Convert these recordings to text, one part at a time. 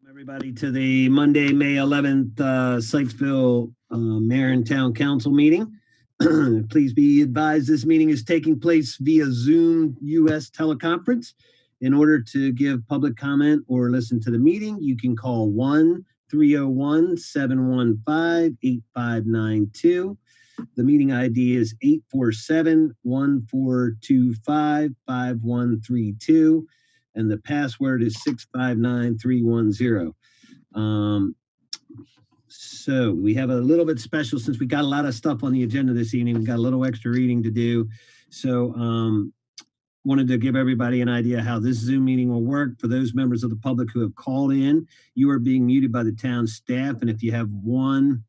Everybody to the Monday, May 11th, Sykesville Mayor and Town Council meeting. Please be advised this meeting is taking place via Zoom US teleconference. In order to give public comment or listen to the meeting, you can call 1-301-715-8592. The meeting ID is 847-1425-5132. And the password is 659310. So we have a little bit special since we got a lot of stuff on the agenda this evening. We got a little extra reading to do. So wanted to give everybody an idea how this Zoom meeting will work. For those members of the public who have called in, you are being muted by the town staff. And if you have one,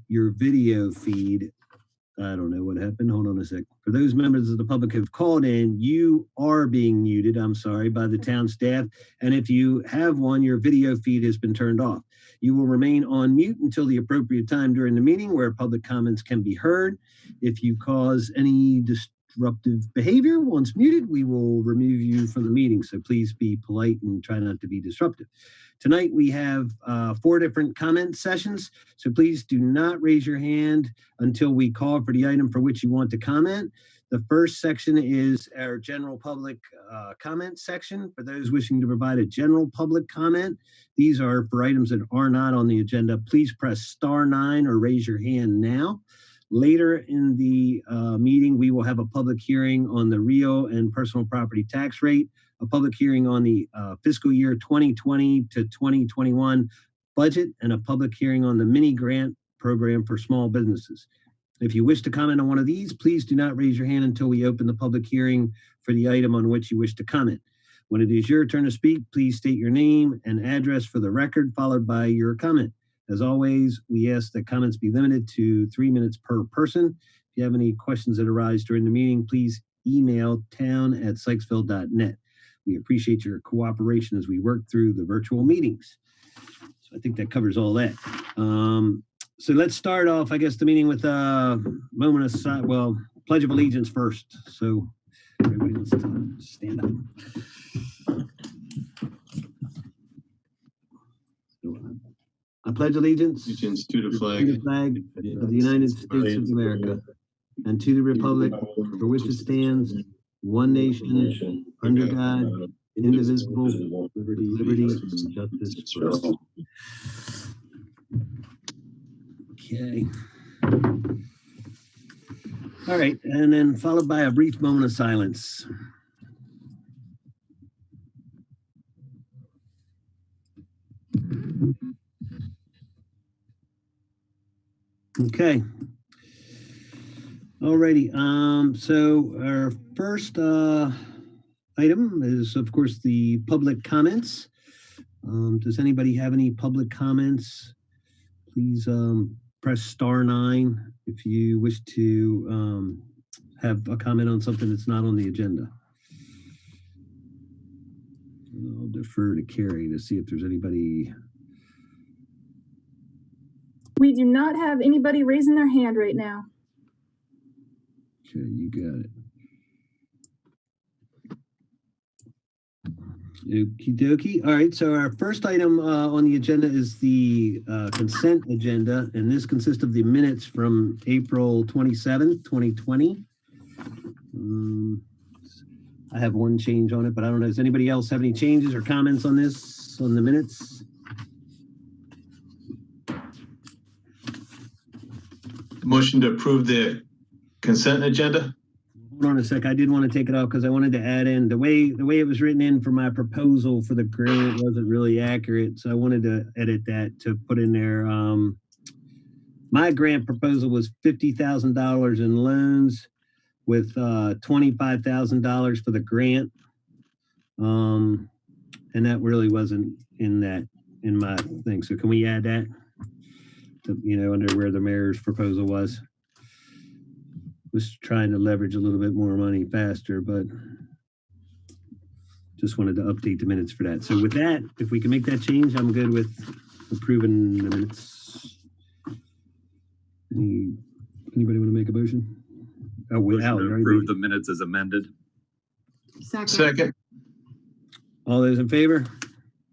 your video feed, I don't know what happened. Hold on a sec. For those members of the public who have called in, you are being muted, by the town staff. And if you have one, your video feed has been turned off. You will remain on mute until the appropriate time during the meeting where public comments can be heard. If you cause any disruptive behavior once muted, we will remove you from the meeting. So please be polite and try not to be disruptive. Tonight we have 4 different comment sessions, so please do not raise your hand until we call for the item for which you want to comment. The first section is our general public comment section. For those wishing to provide a general public comment, these are for items that are not on the agenda. Please press *9 or raise your hand now. Later in the meeting, we will have a public hearing on the real and personal property tax rate, a public hearing on the fiscal year 2020 to 2021 budget, and a public hearing on the mini grant program for small businesses. If you wish to comment on one of these, please do not raise your hand until we open the public hearing for the item on which you wish to comment. When it is your turn to speak, please state your name and address for the record, followed by your comment. As always, we ask that comments be limited to 3 minutes per person. If you have any questions that arise during the meeting, please email town@sykesville.net. We appreciate your cooperation as we work through the virtual meetings. So I think that covers all that. So let's start off, I guess, the meeting with a moment of Pledge of Allegiance first. So everybody wants to stand up. I pledge allegiance to the flag of the United States of America and to the republic for which it stands, one nation, under God, indivisible, with liberty and justice for all. Okay. All right, and then followed by a brief moment of silence. Okay. Alrighty. So our first item is, of course, the public comments. Does anybody have any public comments? Please press *9 if you wish to have a comment on something that's not on the agenda. I'll defer to Carrie to see if there's anybody. We do not have anybody raising their hand right now. Okay, you got it. Okie dokie. All right, so our first item on the agenda is the consent agenda, and this consists of the minutes from April 27th, 2020. I have one change on it, but I don't know. Does anybody else have any changes or comments on this, on the minutes? Motion to approve the consent agenda. Hold on a sec. I did want to take it off because I wanted to add in the way it was written in for my proposal for the grant wasn't really accurate. So I wanted to edit that to put in there. My grant proposal was $50,000 in loans with $25,000 for the grant. And that really wasn't in my thing. So can we add that to, under where the mayor's proposal was? Was trying to leverage a little bit more money faster, but just wanted to update the minutes for that. So with that, if we can make that change, I'm good with approving the minutes. Anybody want to make a motion? Oh, without approve the minutes as amended. Second. All those in favor?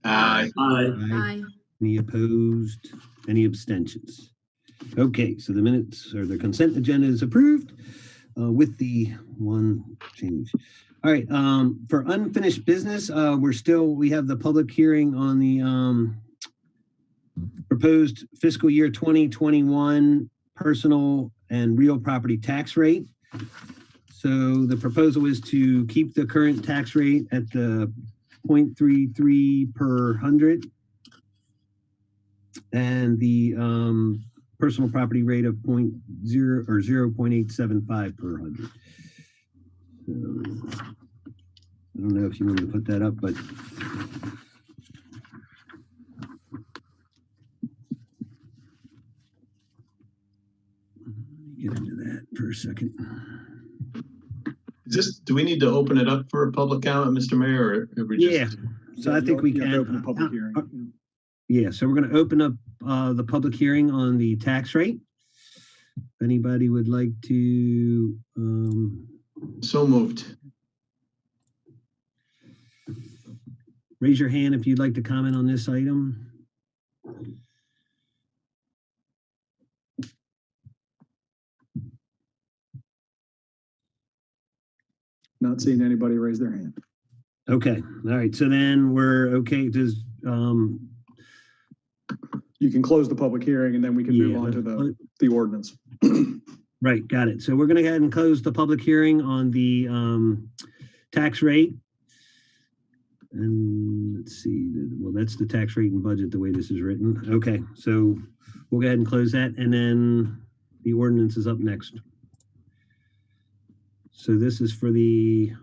Aye. Aye. Any opposed? Any abstentions? Okay, so the minutes or the consent agenda is approved with the one change. All right, for unfinished business, we have the public hearing on the proposed fiscal year 2021 personal and real property tax rate. So the proposal is to keep the current tax rate at the 0.33 per 100 and the personal property rate of 0.875 per 100. So, I don't know if you wanted to put that up, but get into that for a second. Do we need to open it up for a public comment, Mr. Mayor? Or have we just... So I think we can open the public hearing. Yeah, so we're going to open up the public hearing on the tax rate. If anybody would like to... So moved. Raise your hand if you'd like to comment on this item. Not seeing anybody raise their hand. Okay, all right, so then we're okay. Does You can close the public hearing and then we can move on to the ordinance. Right, got it. So we're going to go ahead and close the public hearing on the tax rate. And let's see, well, that's the tax rate and budget the way this is written. Okay, so we'll go ahead and close that, and then the ordinance is up next. So this is for the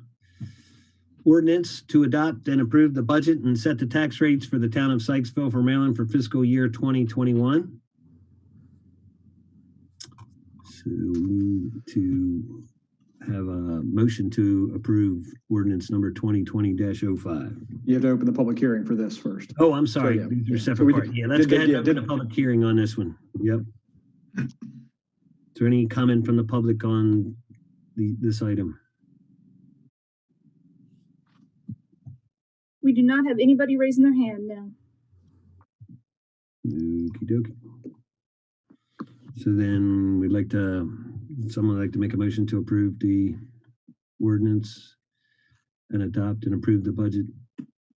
ordinance to adopt and approve the budget and set the tax rates for the town of Sykesville for Maryland for fiscal year 2021. So we need to have a motion to approve ordinance number 2020-05. You have to open the public hearing for this first. Oh, I'm sorry. So, yeah. These are So separate we parts. did- Yeah, let's did- go ahead yeah, and open did- the public hearing on this one. Yep. Is there any comment from the public on this item? We do not have anybody raising their hand now. Okie dokie. So then someone would like to make a motion to approve the ordinance and adopt and approve the budget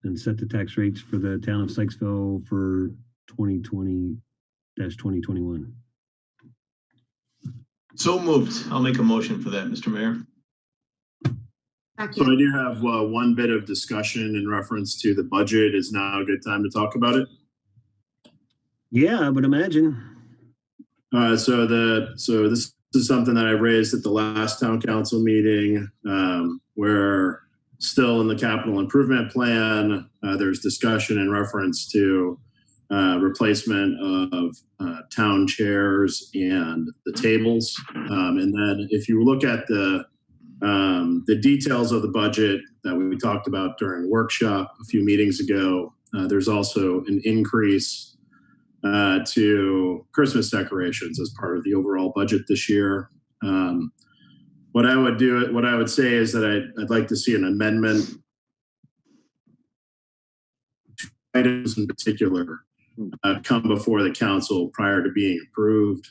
and set the tax rates for the town of Sykesville for 2020-2021. So moved. I'll make a motion for that, Mr. Mayor. So I do have one bit of discussion in reference to the budget. Is now a good time to talk about it? Yeah, I would imagine. So this is something that I raised at the last town council meeting. Where still in the capital improvement plan, there's discussion in reference to replacement of town chairs and the tables. And then if you look at the details of the budget that we talked about during workshop a few meetings ago, there's also an increase to Christmas decorations as part of the overall budget this year. What I would say is that I'd like to see an amendment to items in particular come before the council prior to being approved.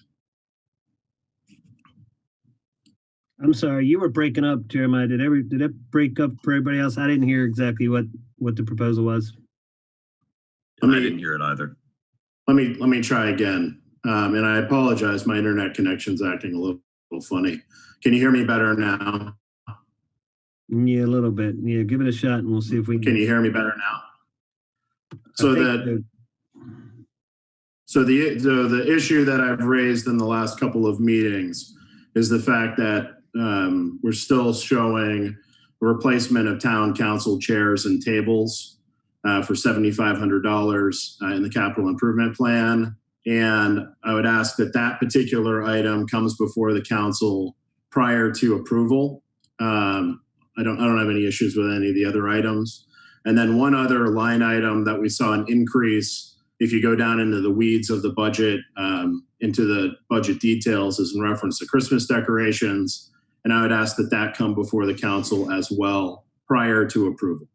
I'm sorry, you were breaking up, Jeremiah. Did it break up for everybody else? I didn't hear exactly what the proposal was. I didn't hear it either. Let me try again. And I apologize, my internet connection's acting a little funny. Can you hear me better now? Yeah, a little bit. Yeah, give it a shot and we'll see if we Can you hear me better now? So the issue that I've raised in the last couple of meetings is the fact that we're still showing a replacement of town council chairs and tables for $7,500 in the capital improvement plan. And I would ask that particular item comes before the council prior to approval. I don't have any issues with any of the other items. And then one other line item that we saw an increase, if you go down into the weeds of the budget, into the budget details, is in reference to Christmas decorations. And I would ask that come before the council as well prior to approval.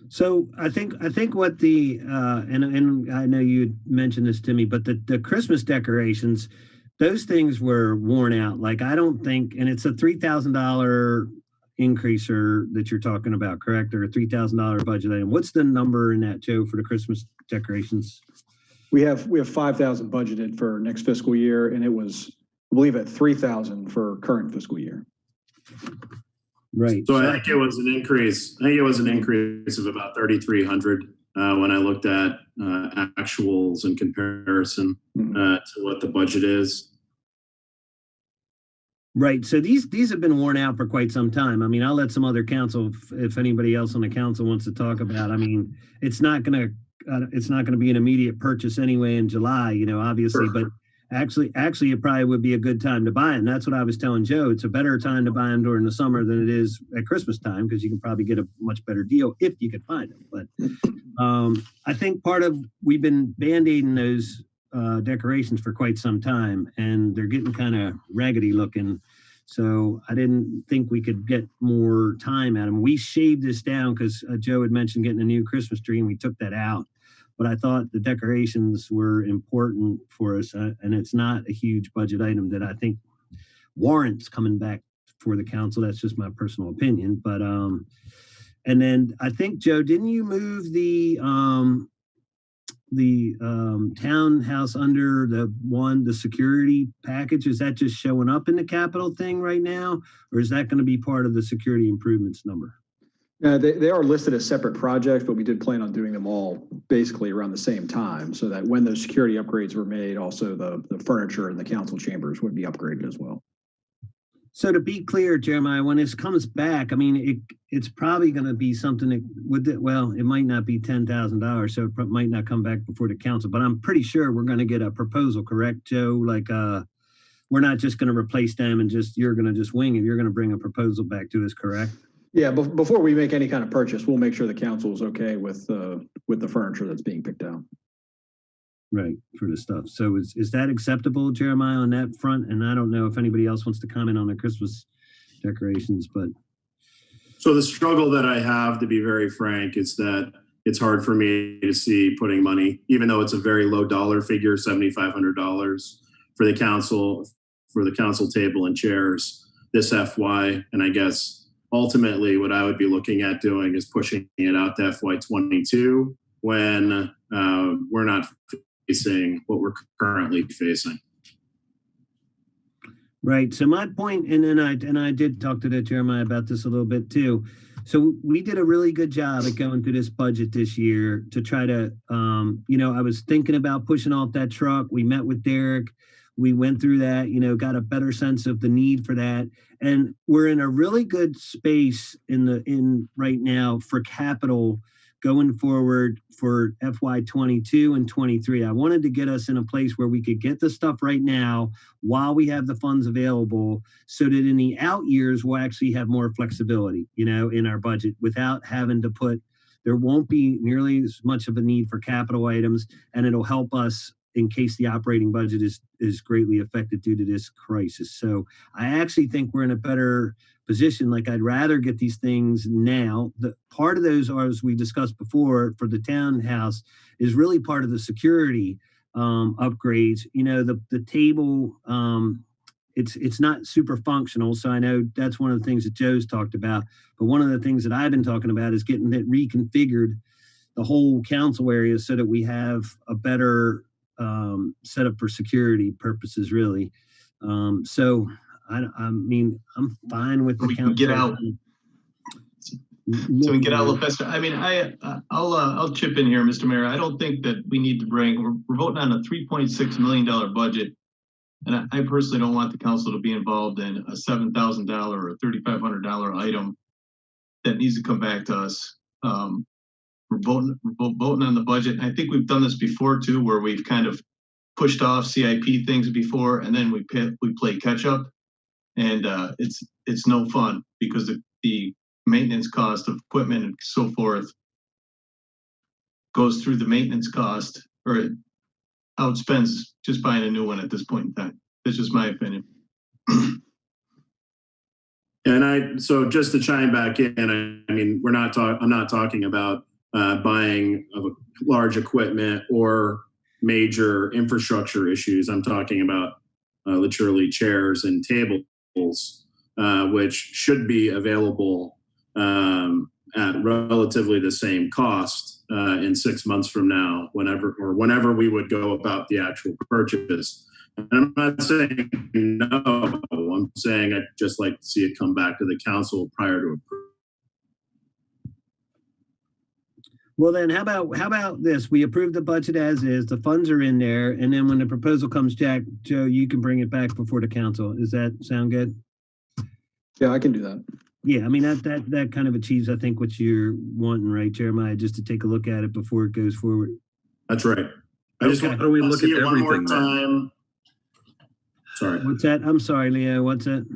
So I think what the and I know you mentioned this to me, but the Christmas decorations, those things were worn out. Like I don't think, and it's a $3,000 increaser that you're talking about, correct? Or a $3,000 budget item. What's the number in that, Joe, for the Christmas decorations? We have 5,000 budgeted for next fiscal year, and it was, I believe, at 3,000 for current fiscal year. Right. So I think it was an increase. I think it was an increase of about 3,300 when I looked at actuals in comparison to what the budget is. Right. So these have been worn out for quite some time. I mean, I'll let some other council, if anybody else on the council wants to talk about. I mean, it's not going to be an immediate purchase anyway in July, you know, obviously, but actually it probably would be a good time to buy it. And that's what I was telling Joe. It's a better time to buy them during the summer than it is at Christmas time, because you can probably get a much better deal if you could find them. But I think we've been band-aiding those decorations for quite some time, and they're getting kind of raggedy looking. So I didn't think we could get more time at them. We shaved this down because Joe had mentioned getting a new Christmas tree, and we took that out. But I thought the decorations were important for us, and it's not a huge budget item that I think warrants coming back for the council. That's just my personal opinion. But and then I think, Joe, didn't you move the townhouse under the security package? Is that just showing up in the capital thing right now, or is that going to be part of the security improvements number? They are listed as separate projects, but we did plan on doing them all basically around the same time, so that when those security upgrades were made, also the furniture in the council chambers would be upgraded as well. So to be clear, Jeremiah, when this comes back, I mean, it's probably going to be something that it might not be $10,000, so it might not come back before the council, but I'm pretty sure we're going to get a proposal, correct, Joe? Like, we're not just going to replace them and you're going to just wing it. You're going to bring a proposal back to us, correct? Yeah, before we make any kind of purchase, we'll make sure the council is okay with the furniture that's being picked out. Right, for the stuff. So is that acceptable, Jeremiah, on that front? And I don't know if anybody else wants to comment on the Christmas decorations, but. So the struggle that I have, to be very frank, is that it's hard for me to see putting money, even though it's a very low dollar figure, $7,500 for the council table and chairs this FY. And I guess ultimately what I would be looking at doing is pushing it out to FY22 when we're not facing what we're currently facing. Right. So my point, and I did talk to Jeremiah about this a little bit too. So we did a really good job at going through this budget this year to try to, I was thinking about pushing off that truck. We met with Derek. We went through that, got a better sense of the need for that. And we're in a really good space in right now for capital going forward for FY22 and 23. I wanted to get us in a place where we could get the stuff right now while we have the funds available, so that in the out years, we'll actually have more flexibility, in our budget without having to there won't be nearly as much of a need for capital items, and it'll help us in case the operating budget is greatly affected due to this crisis. So I actually think we're in a better position. Like, I'd rather get these things now. The part of those are, as we discussed before, for the townhouse, is really part of the security upgrades. The table, it's not super functional. So I know that's one of the things that Joe's talked about. But one of the things that I've been talking about is getting it reconfigured, the whole council area, so that we have a better set up for security purposes, really. So I mean, I'm fine with the we council. Can get out. So we get out a little faster. I mean, I'll chip in here, Mr. Mayor. I don't think that we need to we're voting on a $3.6 million budget. And I personally don't want the council to be involved in a $7,000 or $3,500 item that needs to come back to us. We're voting on the budget. I think we've done this before too, where we've kind of pushed off CIP things before, and then we play catch up, and it's no fun because the maintenance cost of equipment and so forth goes through the maintenance cost, or it outspends just buying a new one at this point in time. That's just my opinion. So just to chime back in, I mean, I'm not talking about buying of large equipment or major infrastructure issues. I'm talking about literally chairs and tables, which should be available at relatively the same cost in 6 months from now, whenever we would go about the actual purchase. And I'm not saying no. I'm saying I'd just like to see it come back to the council prior to approval. Well, then how about this? We approve the budget as is, the funds are in there, and then when the proposal comes, Joe, you can bring it back before the council. Does that sound good? Yeah, I can do that. Yeah, I mean, that kind of achieves, I think, what you're wanting, right, Jeremiah, just to take a look at it before it goes forward. That's right. I just want How do we to look see at it one more everything then? time. Sorry. What's that? I'm sorry, Leo. What's that?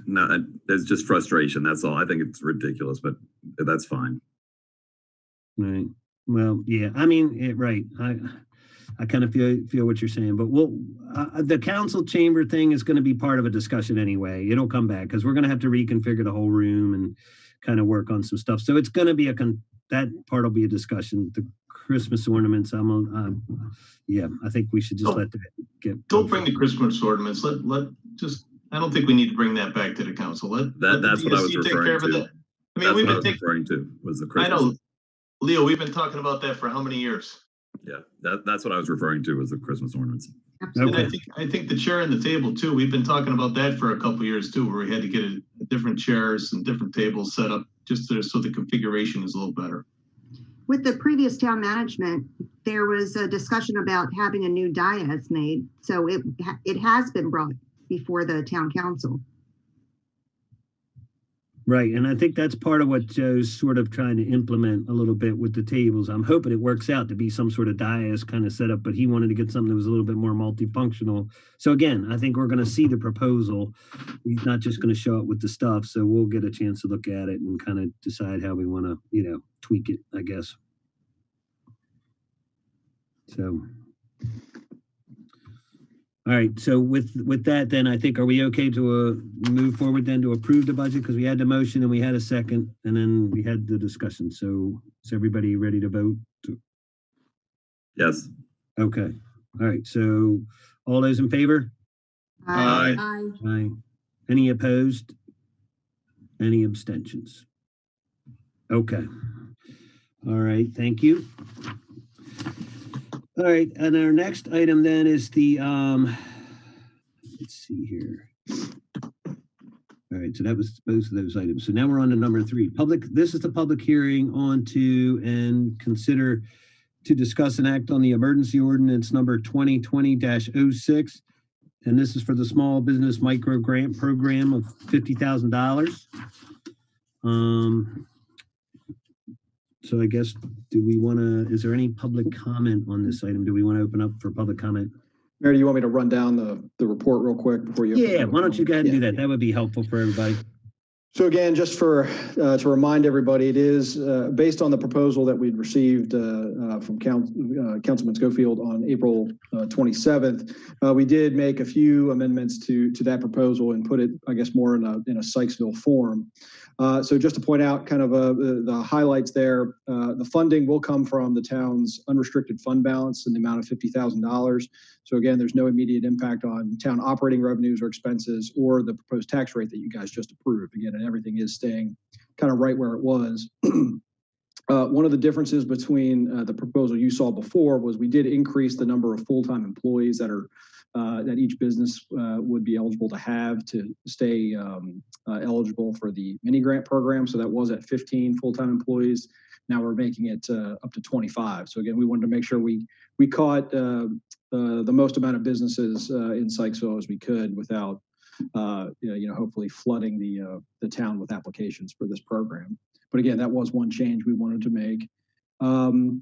No, it's just frustration. That's all. I think it's ridiculous, but that's fine. Right. Well, yeah. I mean, right. I kind of feel what you're saying, but the council chamber thing is going to be part of a discussion anyway. It'll come back because we're going to have to reconfigure the whole room and kind of work on some stuff. So it's going to be that part will be a discussion. The Christmas ornaments, yeah, I think we should just let that get. Don't bring the Christmas ornaments. I don't think we need to bring that back to the council. That's what I was referring to. I mean, we've been referring to was the Christmas. I know, Leo, we've been talking about that for how many years? Yeah, that's what I was referring to was the Christmas ornaments. Okay. And I think the chair and the table too. We've been talking about that for a couple of years too, where we had to get different chairs and different tables set up just so the configuration is a little better. With the previous town management, there was a discussion about having a new dais made. So it has been brought before the town council. Right. And I think that's part of what Joe's sort of trying to implement a little bit with the tables. I'm hoping it works out to be some sort of dais kind of setup, but he wanted to get something that was a little bit more multifunctional. So again, I think we're going to see the proposal. He's not just going to show up with the stuff. So we'll get a chance to look at it and kind of decide how we want to, tweak it, I guess. So, all right. So with that, then I think, are we okay to move forward then to approve the budget? Because we had the motion and we had a second and then we had the discussion. So is everybody ready to vote? Yes. Okay. All right. So all those in favor? Aye. Aye. Any opposed? Any abstentions? Okay. All right. Thank you. All right, and our next item then is the, let's see here. All right, so that was both of those items. So now we're on to number 3. This is the public hearing on to and consider to discuss and act on the emergency ordinance number 2020-06. And this is for the small business micro grant program of $50,000. So I guess, is there any public comment on this item? Do we want to open up for public comment? Mary, do you want me to run down the report real quick before you? Yeah, why don't you go ahead and do that? That would be helpful for everybody. So again, just to remind everybody, it is based on the proposal that we'd received from Councilman Schofield on April 27th. We did make a few amendments to that proposal and put it, I guess, more in a Sykesville form. So just to point out kind of the highlights there, the funding will come from the town's unrestricted fund balance in the amount of $50,000. So again, there's no immediate impact on town operating revenues or expenses or the proposed tax rate that you guys just approved. Again, and everything is staying kind of right where it was. One of the differences between the proposal you saw before was we did increase the number of full-time employees that each business would be eligible to have to stay eligible for the mini grant program. So that was at 15 full-time employees. Now we're making it up to 25. So again, we wanted to make sure we caught the most amount of businesses in Sykesville as we could without hopefully flooding the town with applications for this program. But again, that was one change we wanted to make.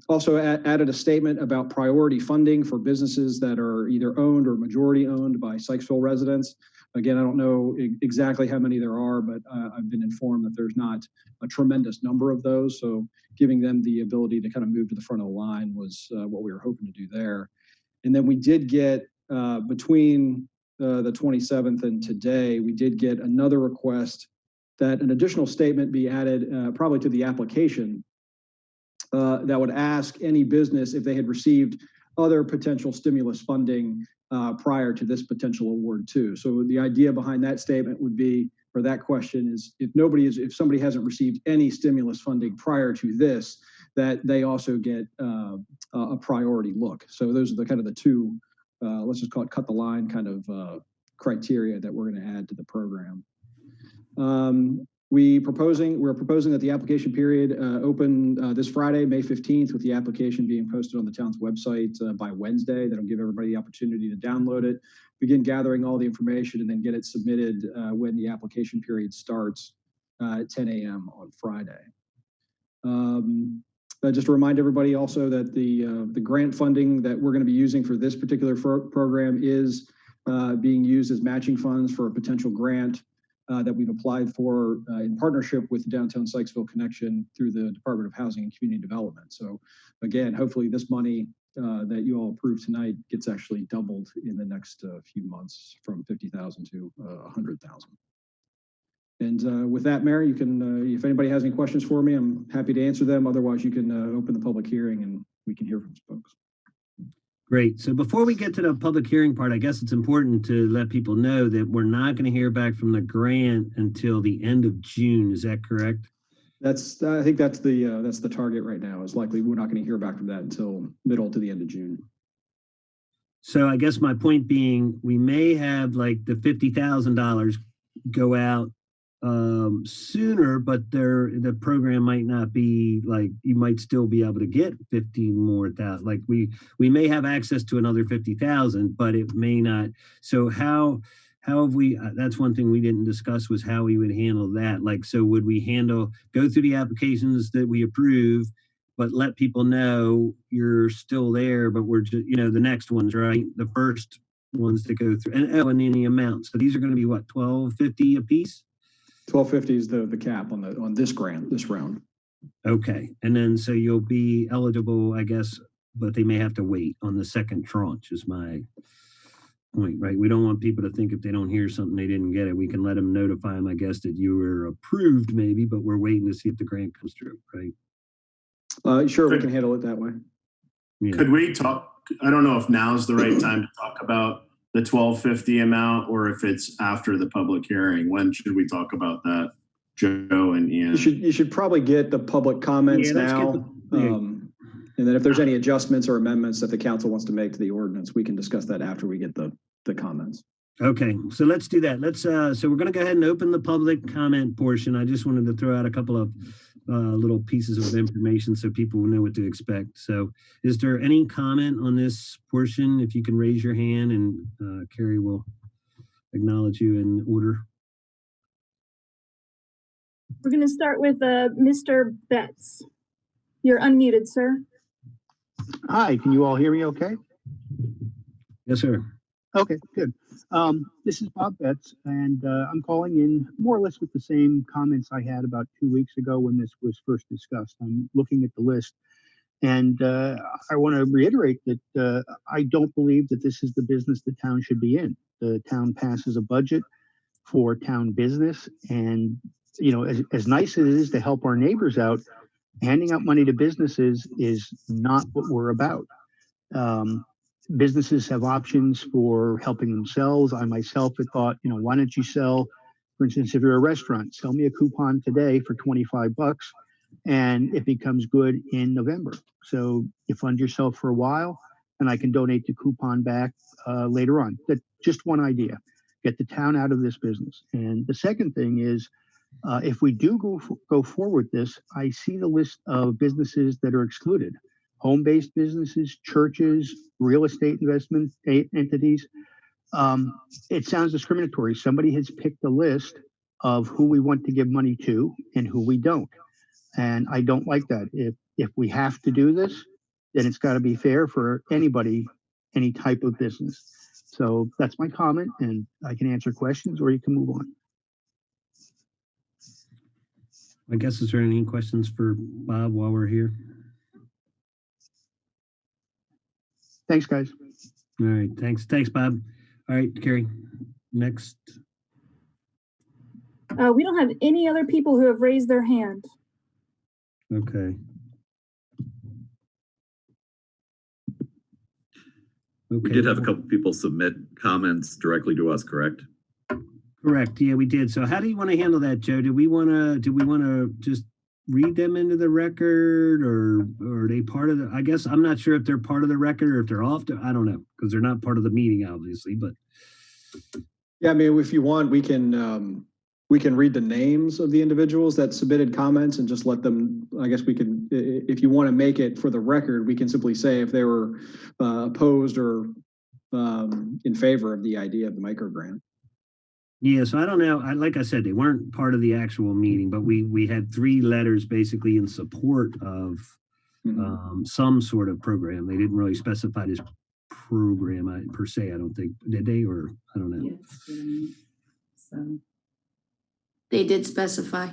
Also added a statement about priority funding for businesses that are either owned or majority owned by Sykesville residents. Again, I don't know exactly how many there are, but I've been informed that there's not a tremendous number of those. So giving them the ability to kind of move to the front of the line was what we were hoping to do there. And then we did get between the 27th and today, we did get another request that an additional statement be added probably to the application that would ask any business if they had received other potential stimulus funding prior to this potential award too. So the idea behind that statement would be, or that question is, if somebody hasn't received any stimulus funding prior to this, that they also get a priority look. So those are the kind of the two, let's just call it cut the line kind of criteria that we're going to add to the program. We're proposing that the application period open this Friday, May 15th, with the application being posted on the town's website by Wednesday. That'll give everybody the opportunity to download it, begin gathering all the information, and then get it submitted when the application period starts at 10 a.m. on Friday. Just to remind everybody also that the grant funding that we're going to be using for this particular program is being used as matching funds for a potential grant that we've applied for in partnership with the Downtown Sykesville Connection through the Department of Housing and Community Development. So again, hopefully this money that you all approve tonight gets actually doubled in the next few months from 50,000 to 100,000. And with that, Mayor, you can, if anybody has any questions for me, I'm happy to answer them. Otherwise, you can open the public hearing and we can hear from folks. Great. So before we get to the public hearing part, I guess it's important to let people know that we're not going to hear back from the grant until the end of June. Is that correct? I think that's the target right now. Is likely we're not going to hear back from that until middle to the end of June. So I guess my point being, we may have like the $50,000 go out sooner, but the program might not be like, you might still be able to get 50 more thousand. Like we may have access to another 50,000, but it may not. So how have we, that's one thing we didn't discuss, was how we would handle that. Like, so would we go through the applications that we approve, but let people know you're still there, but we're just, the next ones, right? The first ones to go through, and any amount. So these are going to be what, $1,250 a piece? 1,250 is the cap on this grant, this round. Okay. And then so you'll be eligible, I guess, but they may have to wait on the second tranche is my point, right? We don't want people to think if they don't hear something, they didn't get it. We can let them notify them, I guess, that you were approved maybe, but we're waiting to see if the grant comes through, right? Sure, we can handle it that way. Yeah. Could we talk, I don't know if now's the right time to talk about the 1,250 amount, or if it's after the public hearing. When should we talk about that, Joe and Ian? You should probably get the public comments now. And then if there's any adjustments or amendments that the council wants to make to the ordinance, we can discuss that after we get the comments. Okay, so let's do that. So we're going to go ahead and open the public comment portion. I just wanted to throw out a couple of little pieces of information so people will know what to expect. So is there any comment on this portion? If you can raise your hand, and Carrie will acknowledge you in order. We're going to start with Mr. Betts. You're unmuted, sir. Hi, can you all hear me okay? Yes, sir. Okay, good. This is Bob Betts, and I'm calling in more or less with the same comments I had about 2 weeks ago when this was first discussed. I'm looking at the list, and I want to reiterate that I don't believe that this is the business the town should be in. The town passes a budget for town business, and as nice as it is to help our neighbors out, handing out money to businesses is not what we're about. Businesses have options for helping themselves. I myself had thought, why don't you sell, for instance, if you're a restaurant, sell me a coupon today for $25 and it becomes good in November. So you fund yourself for a while and I can donate the coupon back later on. That's just one idea. Get the town out of this business. And the second thing is, if we do go forward this, I see the list of businesses that are excluded. Home-based businesses, churches, real estate investment entities. It sounds discriminatory. Somebody has picked a list of who we want to give money to and who we don't. And I don't like that. If we have to do this, then it's got to be fair for anybody, any type of business. So that's my comment, and I can answer questions or you can move on. I guess, is there any questions for Bob while we're here? Thanks, guys. All right, thanks, Bob. All right, Carrie, next. We don't have any other people who have raised their hand. Okay. We did have a couple people submit comments directly to us, correct? Correct. Yeah, we did. So how do you want to handle that, Joe? Do we want to just read them into the record, or are they part of the, I guess I'm not sure if they're part of the record or if they're off to, I don't know, because they're not part of the meeting, obviously, but. Yeah, I mean, if you want, we can read the names of the individuals that submitted comments and just let them, I guess we can, if you want to make it for the record, we can simply say if they were opposed or in favor of the idea of the micro grant. Yeah, so I don't know. Like I said, they weren't part of the actual meeting, but we had 3 letters basically in support of some sort of program. They didn't really specify this program per se. I don't think, did they, or I don't know. Yes, so they did specify.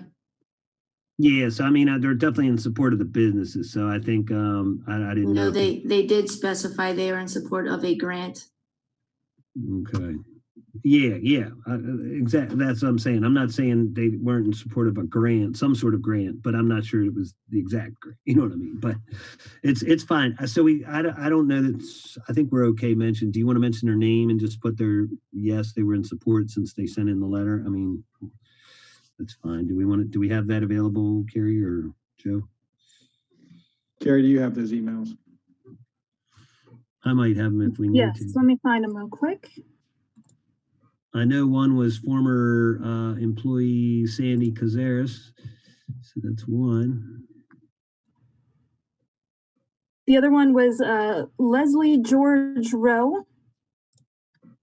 Yes, I mean they're definitely in support of the businesses. So I think I didn't know. No, they did specify they are in support of a grant. Okay. Yeah. Exactly. That's what I'm saying. I'm not saying they weren't in support of a grant, some sort of grant, but I'm not sure it was the exact grant. You know what I mean? But it's fine. So I don't know that. I think we're okay. Do you want to mention their name and just put their yes, they were in support since they sent in the letter? I mean, that's fine. Do we have that available, Carrie or Joe? Carrie, do you have those emails? I might have them if we need to. Yes, let me find them real quick. I know one was former employee Sandy Cazares, so that's one. The other one was Leslie George Rowe.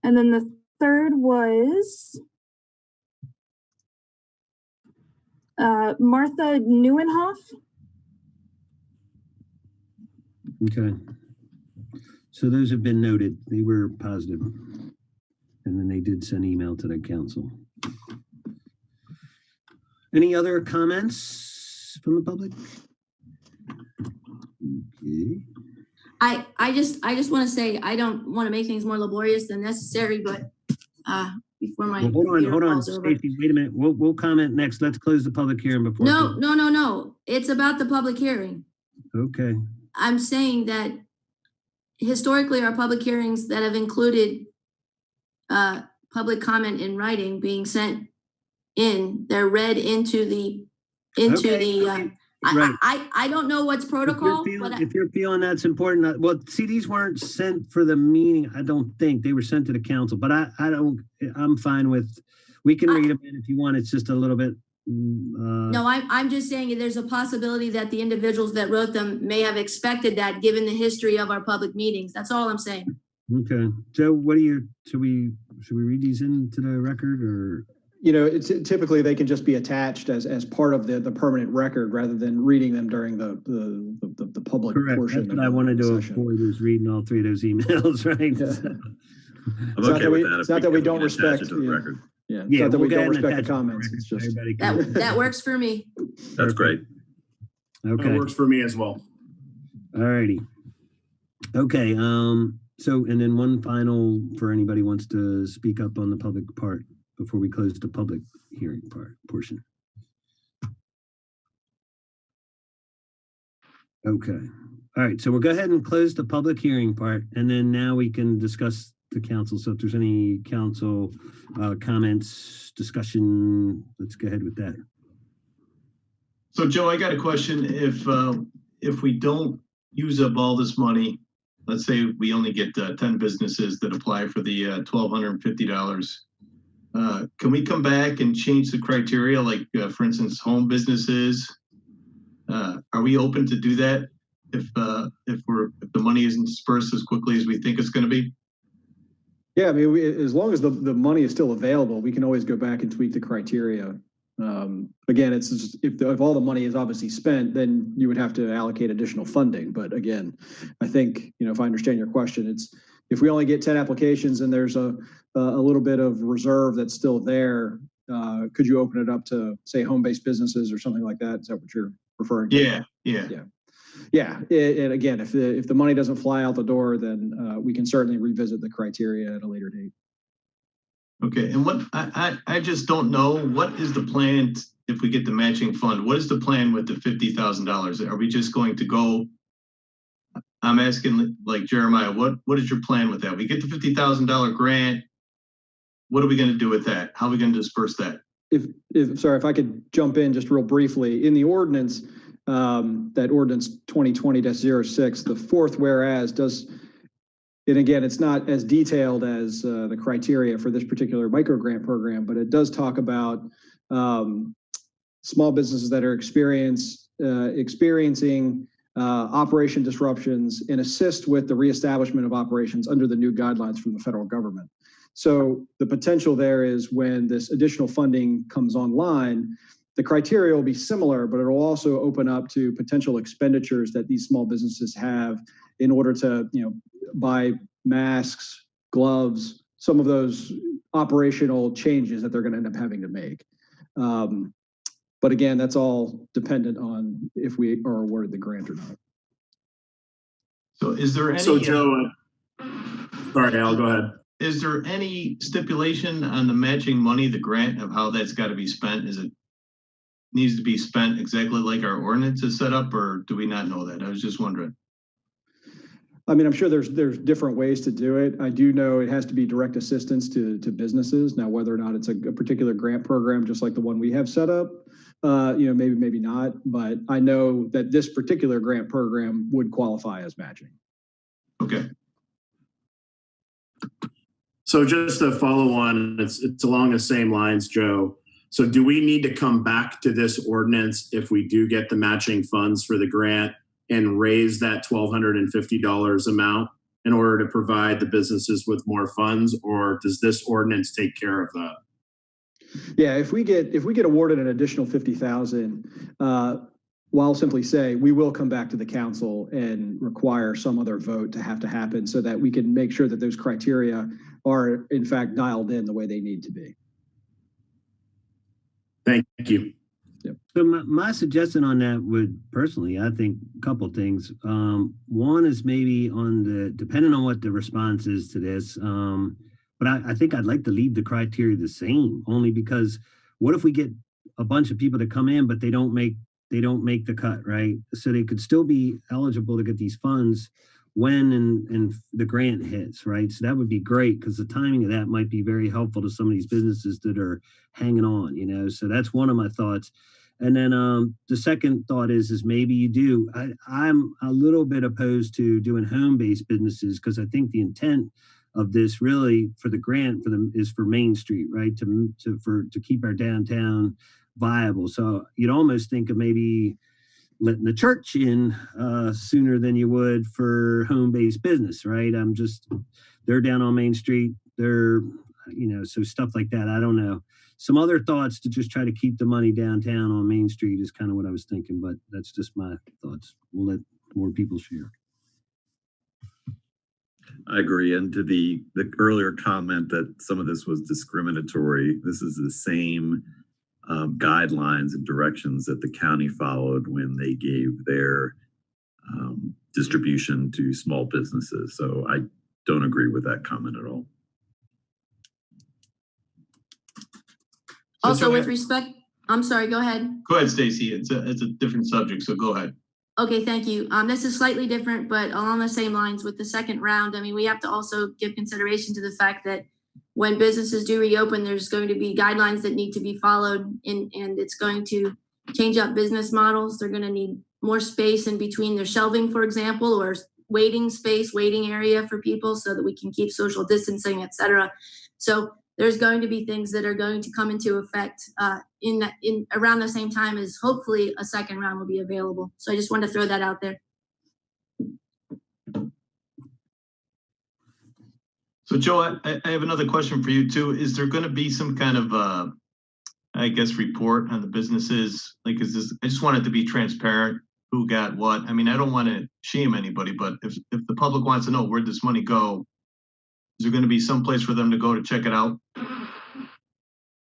And then the third was Martha Neuenhoff. Okay. So those have been noted. They were positive. And then they did send email to the council. Any other comments from the public? Okay. I just want to say I don't want to make things more laborious than necessary, but before my hold on, Stacy, wait a minute. We'll comment next. Let's close the public hearing before. No. It's about the public hearing. Okay. I'm saying that historically our public hearings that have included public comment in writing being sent in, they're read into the Right. I don't know what's protocol. If you're feeling that's important, well, see, these weren't sent for the meeting. I don't think they were sent to the council, but I'm fine with, we can read them if you want. It's just a little bit. No, I'm just saying there's a possibility that the individuals that wrote them may have expected that given the history of our public meetings. That's all I'm saying. Okay. Joe, should we read these into the record, or? You know, it's typically they can just be attached as part of the permanent record rather than reading them during the public Correct. portion. That's what I wanted to avoid, was reading all 3 of those emails, right? Yeah. I'm okay with that. It's not that we don't respect the record. Yeah, it's not that we don't respect the comments. It's just that works for me. That's great. Okay. That works for me as well. All righty. Okay. So, and then one final for anybody who wants to speak up on the public part before we close the public hearing portion. Okay. All right. So we'll go ahead and close the public hearing part, and then now we can discuss the council. So if there's any council comments, discussion, let's go ahead with that. So Joe, I got a question. If we don't use up all this money, let's say we only get 10 businesses that apply for the $1,250. Can we come back and change the criteria? Like, for instance, home businesses. Are we open to do that if the money isn't dispersed as quickly as we think it's going to be? Yeah, I mean, as long as the money is still available, we can always go back and tweak the criteria. Again, it's just if all the money is obviously spent, then you would have to allocate additional funding. But again, I think, if I understand your question, it's if we only get 10 applications and there's a little bit of reserve that's still there, could you open it up to, say, home-based businesses or something like that? Is that what you're referring to? Yeah. And again, if the money doesn't fly out the door, then we can certainly revisit the criteria at a later date. Okay, and what, I just don't know, what is the plan if we get the matching fund? What is the plan with the $50,000? Are we just going to go? I'm asking like Jeremiah, what is your plan with that? We get the $50,000 grant. What are we going to do with that? How are we going to disperse that? Sorry, if I could jump in just real briefly. In the ordinance, that ordinance 2020-06, the fourth whereas does, and again, it's not as detailed as the criteria for this particular micro grant program, but it does talk about small businesses that are experiencing operation disruptions and assist with the reestablishment of operations under the new guidelines from the federal government. So the potential there is when this additional funding comes online, the criteria will be similar, but it will also open up to potential expenditures that these small businesses have in order to, buy masks, gloves, some of those operational changes that they're going to end up having to make. But again, that's all dependent on if we are awarded the grant or not. So is there any? So Joe, sorry, Al, go ahead. Is there any stipulation on the matching money, the grant, of how that's got to be spent? Is it needs to be spent exactly like our ordinance is set up, or do we not know that? I was just wondering. I mean, I'm sure there's different ways to do it. I do know it has to be direct assistance to businesses. Now, whether or not it's a particular grant program, just like the one we have set up, maybe not. But I know that this particular grant program would qualify as matching. Okay. So just to follow on, it's along the same lines, Joe. So do we need to come back to this ordinance if we do get the matching funds for the grant and raise that $1,250 amount in order to provide the businesses with more funds, or does this ordinance take care of that? Yeah, if we get awarded an additional $50,000, well, I'll simply say we will come back to the council and require some other vote to happen so that we can make sure that those criteria are in fact dialed in the way they need to be. Thank you. Yep. So my suggestion on that would personally, I think a couple things. One is maybe depending on what the response is to this, but I think I'd like to leave the criteria the same, only because what if we get a bunch of people to come in, but they don't make the cut, right? So they could still be eligible to get these funds when and the grant hits, right? So that would be great because the timing of that might be very helpful to some of these businesses that are hanging on, So that's one of my thoughts. And then the second thought is maybe you do. I'm a little bit opposed to doing home-based businesses because I think the intent of this really for the grant for them is for Main Street, right? To keep our downtown viable. So you'd almost think of maybe letting the church in sooner than you would for home-based business, right? They're down on Main Street. They're, so stuff like that. I don't know. Some other thoughts to just try to keep the money downtown on Main Street is kind of what I was thinking, but that's just my thoughts. We'll let more people share. I agree. And to the earlier comment that some of this was discriminatory, this is the same guidelines and directions that the county followed when they gave their distribution to small businesses. So I don't agree with that comment at all. Also, with respect, I'm sorry, go ahead. Go ahead, Stacy. It's a different subject, so go ahead. Okay, thank you. This is slightly different, but along the same lines with the second round. I mean, we have to also give consideration to the fact that when businesses do reopen, there's going to be guidelines that need to be followed, and it's going to change up business models. They're going to need more space in between their shelving, for example, or waiting area for people so that we can keep social distancing, et cetera. So there's going to be things that are going to come into effect in around the same time as hopefully a second round will be available. So I just wanted to throw that out there. So Joe, I have another question for you too. Is there going to be some kind of, report on the businesses? Like, I just want it to be transparent, who got what. I mean, I don't want to shame anybody, but if the public wants to know where'd this money go, is there going to be some place for them to go to check it out?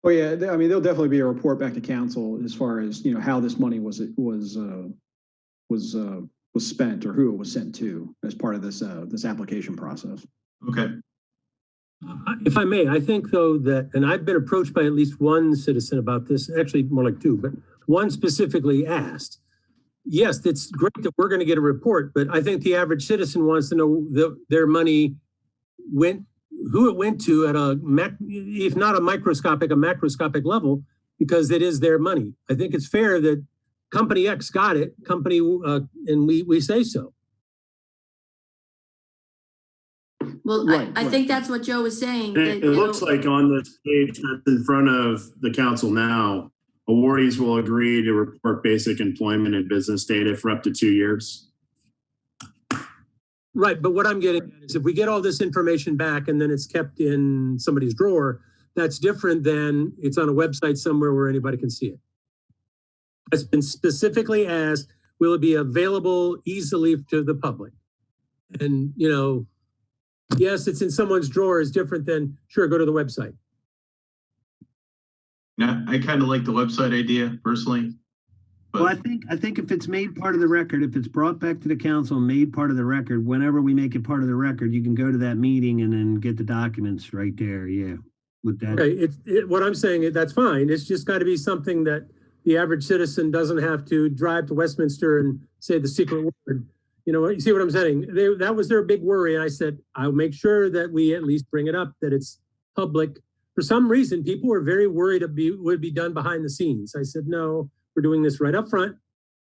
Oh yeah, I mean, there'll definitely be a report back to council as far as how this money was spent or who it was sent to as part of this application process. Okay. If I may, I think though that, and I've been approached by at least one citizen about this, actually more like two, but one specifically asked, yes, it's great that we're going to get a report, but I think the average citizen wants to know their money went, who it went to at a, if not a microscopic, a macroscopic level, because it is their money. I think it's fair that company X got it, company, and we say so. Well, Right, I right. think that's what Joe was saying. It looks like on this page that's in front of the council now, awardees will agree to report basic employment and business data for up to 2 years. Right, but what I'm getting at is if we get all this information back and then it's kept in somebody's drawer, that's different than it's on a website somewhere where anybody can see it. It's been specifically asked, will it be available easily to the public? And, you know, yes, it's in someone's drawer is different than, sure, go to the website. Now, I kind of like the website idea personally. Well, I think if it's made part of the record, if it's brought back to the council, made part of the record, whenever we make it part of the record, you can go to that meeting and then get the documents right there. Yeah. With that. Okay, what I'm saying is that's fine. It's just got to be something that the average citizen doesn't have to drive to Westminster and say the secret word. You know, you see what I'm saying? That was their big worry. And I said, I'll make sure that we at least bring it up, that it's public. For some reason, people were very worried it would be done behind the scenes. I said, no, we're doing this right up front,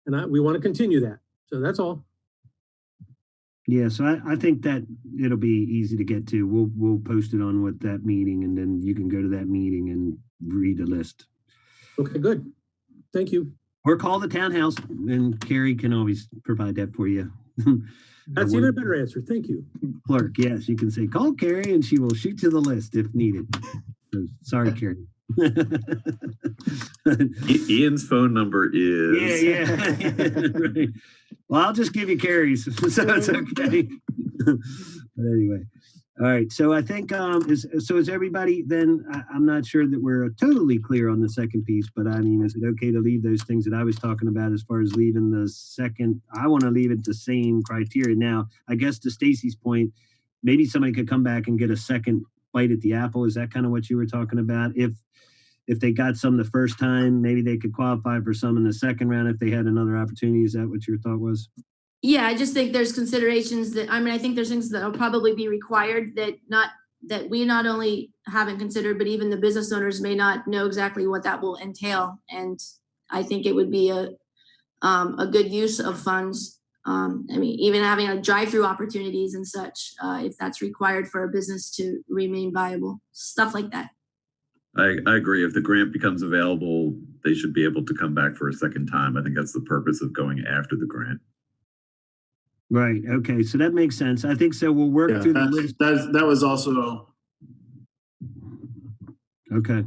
and we want to continue that. So that's all. Yeah, so I think that it'll be easy to get to. We'll post it on with that meeting, and then you can go to that meeting and read the list. Okay, good. Thank you. Or call the townhouse, and Carrie can always provide that for you. That's even a better answer. Thank you. Clerk, yes, you can say, call Carrie, and she will shoot you the list if needed. So, sorry, Carrie. Ian's phone number is. Yeah. Right. Well, I'll just give you Carrie's, so it's okay. But anyway, all right. So I think is everybody then? I'm not sure that we're totally clear on the second piece, but I mean, is it okay to leave those things that I was talking about as far as leaving the second? I want to leave it the same criteria. Now, I guess to Stacy's point, maybe somebody could come back and get a second bite at the apple. Is that kind of what you were talking about? If they got some the first time, maybe they could qualify for some in the second round if they had another opportunity. Is that what your thought was? Yeah, I just think there's considerations that, I mean, I think there's things that will probably be required that we not only haven't considered, but even the business owners may not know exactly what that will entail. And I think it would be a good use of funds. I mean, even having a drive-through opportunities and such, if that's required for a business to remain viable, stuff like that. I agree. If the grant becomes available, they should be able to come back for a second time. I think that's the purpose of going after the grant. Right. Okay. So that makes sense. I think so. We'll work through the list. That was also. Okay.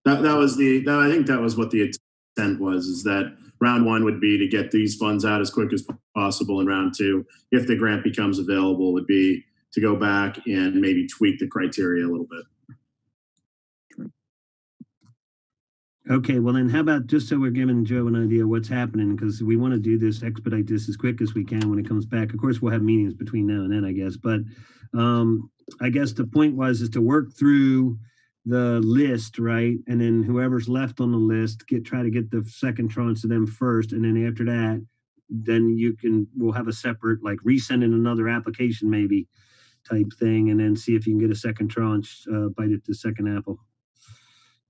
I think that was what the intent was, is that round one would be to get these funds out as quick as possible. And round two, if the grant becomes available, would be to go back and maybe tweak the criteria a little bit. Okay, well then how about, just so we're giving Joe an idea of what's happening, because we want to do this, expedite this as quick as we can when it comes back. Of course, we'll have meetings between now and then, I guess. But I guess the point is to work through the list, right? And then whoever's left on the list, try to get the second tranche to them first. And then after that, then we'll have a separate, like resend in another application maybe type thing, and then see if you can get a second tranche, bite at the second apple.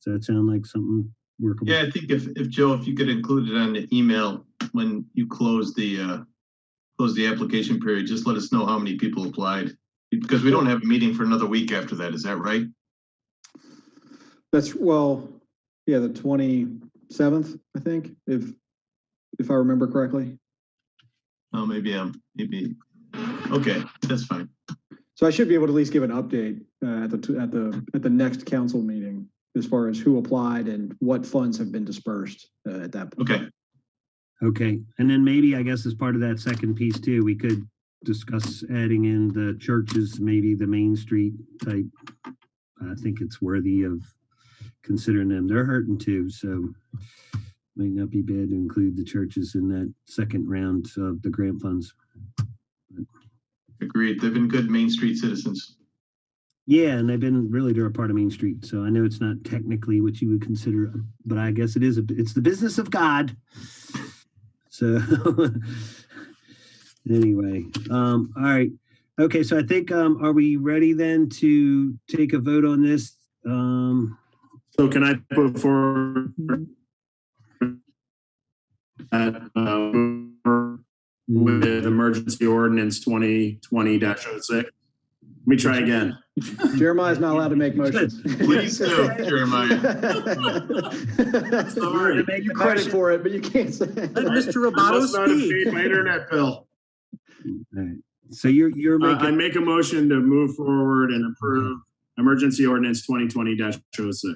Does that sound like something workable? Yeah, I think if Joe, if you could include it on the email when you close the application period, just let us know how many people applied, because we don't have a meeting for another week after that. Is that right? Yeah, the 27th, I think, if I remember correctly. Oh, maybe. Okay, that's fine. So I should be able to at least give an update at the next council meeting as far as who applied and what funds have been dispersed at that point. Okay. And then maybe, I guess, as part of that second piece too, we could discuss adding in the churches, maybe the Main Street type. I think it's worthy of considering them. They're hurting too, so might not be bad to include the churches in that second round of the grant funds. Agreed. They've been good Main Street citizens. Yeah, and they're a part of Main Street, so I know it's not technically what you would consider, but I guess it's the business of God. So anyway, all right. Okay, so I think, are we ready then to take a vote on this? So can I put forward with emergency ordinance 2020-06? Let me try again. Jeremiah's not allowed to make motions. Please do, Jeremiah. Sorry. You credit for it, but you can't say it. Let Mr. I Roboto must not have speak. paid my internet bill. All right. So you're making. I make a motion to move forward and approve emergency ordinance 2020-06.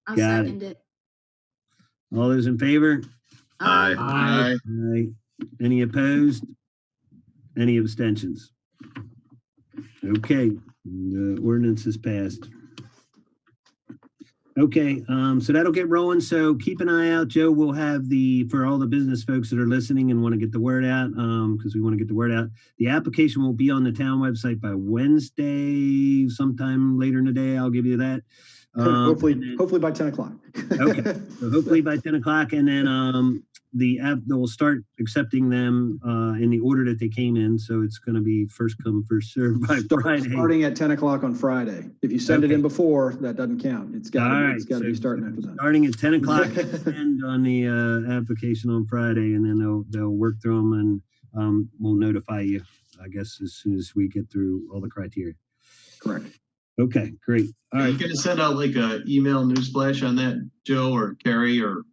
I'll Got it. second it. All those in favor? Aye. Aye. Aye. Any opposed? Any abstentions? Okay, the ordinance is passed. Okay, so that'll get rolling. So keep an eye out, Joe. We'll have for all the business folks that are listening and want to get the word out, because we want to get the word out. The application will be on the town website by Wednesday, sometime later in the day. I'll give you that. Hopefully by 10 o'clock. Okay, so hopefully by 10 o'clock, and then the app, they'll start accepting them in the order that they came in. So it's going to be first come, first served by Friday. Starting at 10 o'clock on Friday. If you send it in before, that doesn't count. It's got to be starting after that. Starting at 10 o'clock and on the application on Friday, and then they'll work through them, and we'll notify you, I guess, as soon as we get through all the criteria. Correct. Okay, great. All Are right. you going to send out like a email newsflash on that, Joe or Carrie, or?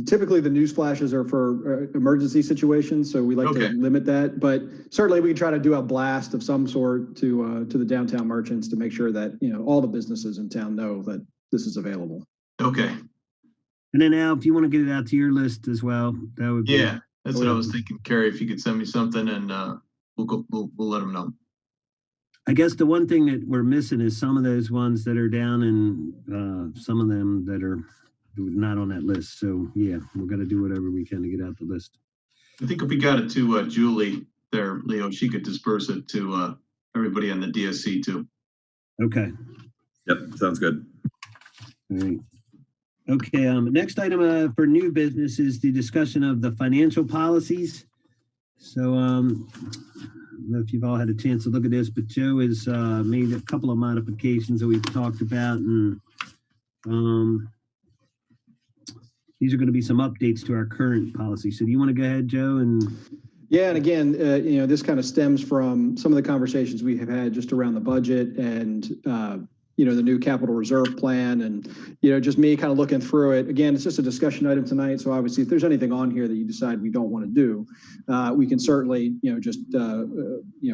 Typically, the news flashes are for emergency situations, so we like to limit that. But certainly, we can try to do a blast of some sort to the downtown merchants to make sure that all the businesses in town know that this is available. Okay. And then Al, if you want to get it out to your list as well, that would be. Yeah, that's what I was thinking, Carrie. If you could send me something, and we'll let them know. I guess the one thing that we're missing is some of those ones that are down, and some of them that are not on that list. So yeah, we're going to do whatever we can to get out the list. I think if we got it to Julie there, Leo, she could disperse it to everybody on the DSC too. Okay. Yep, sounds good. All right. Okay, next item for new business is the discussion of the financial policies. So I don't know if you've all had a chance to look at this, but Joe has made a couple of modifications that we've talked about, and these are going to be some updates to our current policy. So do you want to go ahead, Joe? Yeah, and again, this kind of stems from some of the conversations we have had just around the budget and, the new capital reserve plan, and, just me kind of looking through it. Again, it's just a discussion item tonight. So obviously, if there's anything on here that you decide we don't want to do, we can certainly, just,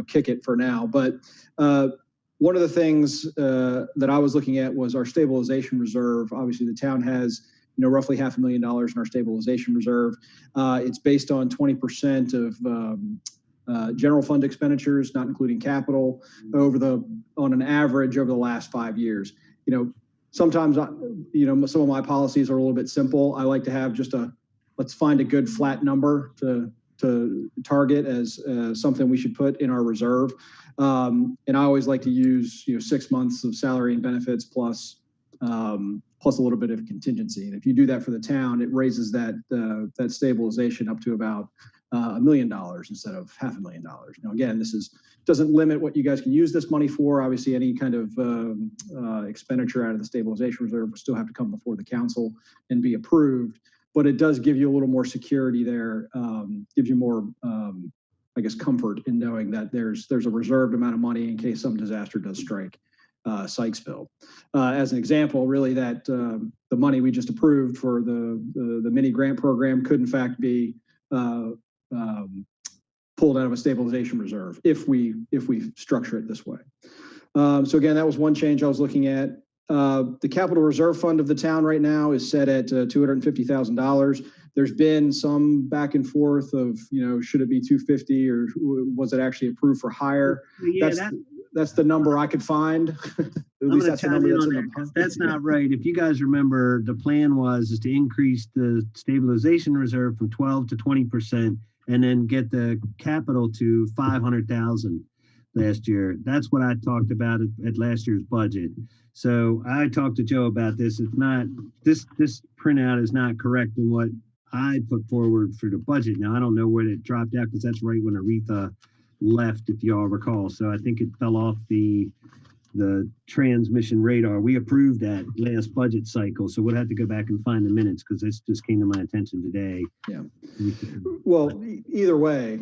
kick it for now. But one of the things that I was looking at was our stabilization reserve. Obviously, the town has roughly $500,000 in our stabilization reserve. It's based on 20% of general fund expenditures, not including capital, on an average over the last 5 years. Sometimes, some of my policies are a little bit simple. I like to have just let's find a good flat number to target as something we should put in our reserve. And I always like to use 6 months of salary and benefits plus a little bit of contingency. And if you do that for the town, it raises that stabilization up to about $1 million instead of $500,000. Now, again, this doesn't limit what you guys can use this money for. Obviously, any kind of expenditure out of the stabilization reserve will still have to come before the council and be approved. But it does give you a little more security there, gives you more, comfort in knowing that there's a reserved amount of money in case some disaster does strike Sykesville. As an example, really, that the money we just approved for the mini grant program could in fact be pulled out of a stabilization reserve if we structure it this way. So again, that was one change I was looking at. The capital reserve fund of the town right now is set at $250,000. There's been some back and forth of, should it be 250 or was it actually approved for higher? Yeah, that's the number I could find. At least that's the number that's in the. That's not right. If you guys remember, the plan is to increase the stabilization reserve from 12 to 20%, and then get the capital to 500,000. last year. That's what I talked about at last year's budget. So I talked to Joe about this. It's not, this printout is not correct in what I put forward for the budget. Now, I don't know where it dropped out because that's right when Aretha left, if y'all recall. So I think it fell off the transmission radar. We approved that last budget cycle, so we'll have to go back and find the minutes because this just came to my attention today. Yeah. Well, either way,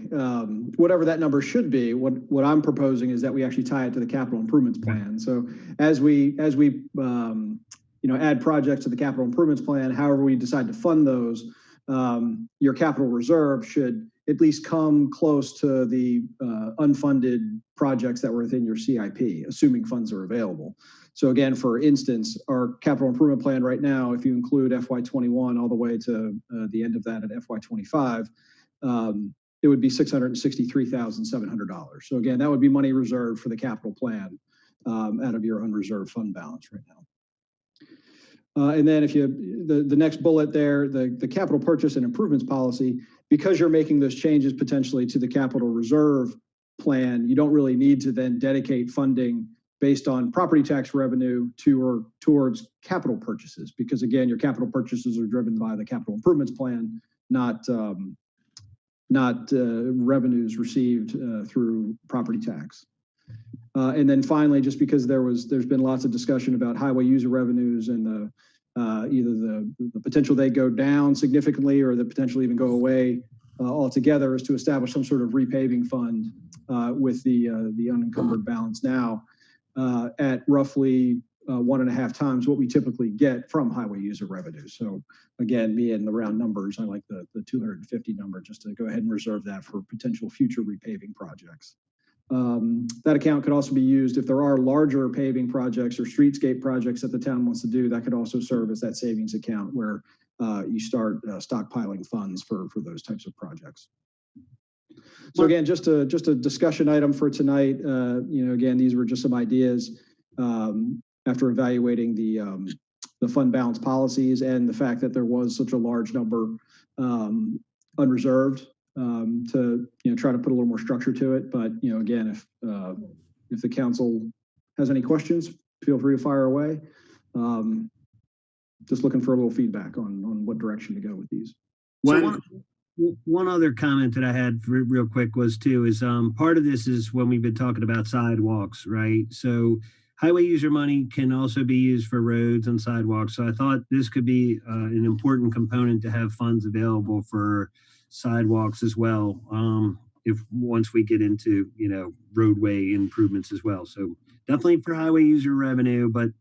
whatever that number should be, what I'm proposing is that we actually tie it to the capital improvements plan. So as we add projects to the capital improvements plan, however we decide to fund those, your capital reserve should at least come close to the unfunded projects that were within your CIP, assuming funds are available. So again, for instance, our capital improvement plan right now, if you include FY21 all the way to the end of that at FY25, it would be $663,700. So again, that would be money reserved for the capital plan out of your unreserved fund balance right now. And then if the next bullet there, the capital purchase and improvements policy, because you're making those changes potentially to the capital reserve plan, you don't really need to then dedicate funding based on property tax revenue towards capital purchases, because again, your capital purchases are driven by the capital improvements plan, not revenues received through property tax. And then finally, just because there's been lots of discussion about highway user revenues and either the potential they go down significantly or the potential even go away altogether, is to establish some sort of repaving fund with the unencumbered balance now at roughly 1.5 times what we typically get from highway user revenue. So again, me and the round numbers, I like the 250 number just to go ahead and reserve that for potential future repaving projects. That account could also be used if there are larger paving projects or streetscape projects that the town wants to do. That could also serve as that savings account where you start stockpiling funds for those types of projects. So again, just a discussion item for tonight. Again, these were just some ideas after evaluating the fund balance policies and the fact that there was such a large number unreserved. To try to put a little more structure to it, but again, if the council has any questions, feel free to fire away. Just looking for a little feedback on what direction to go with these. One other comment that I had real quick was part of this is when we've been talking about sidewalks, right? So highway user money can also be used for roads and sidewalks. So I thought this could be an important component to have funds available for sidewalks as well, if once we get into roadway improvements as well. So definitely for highway user revenue, but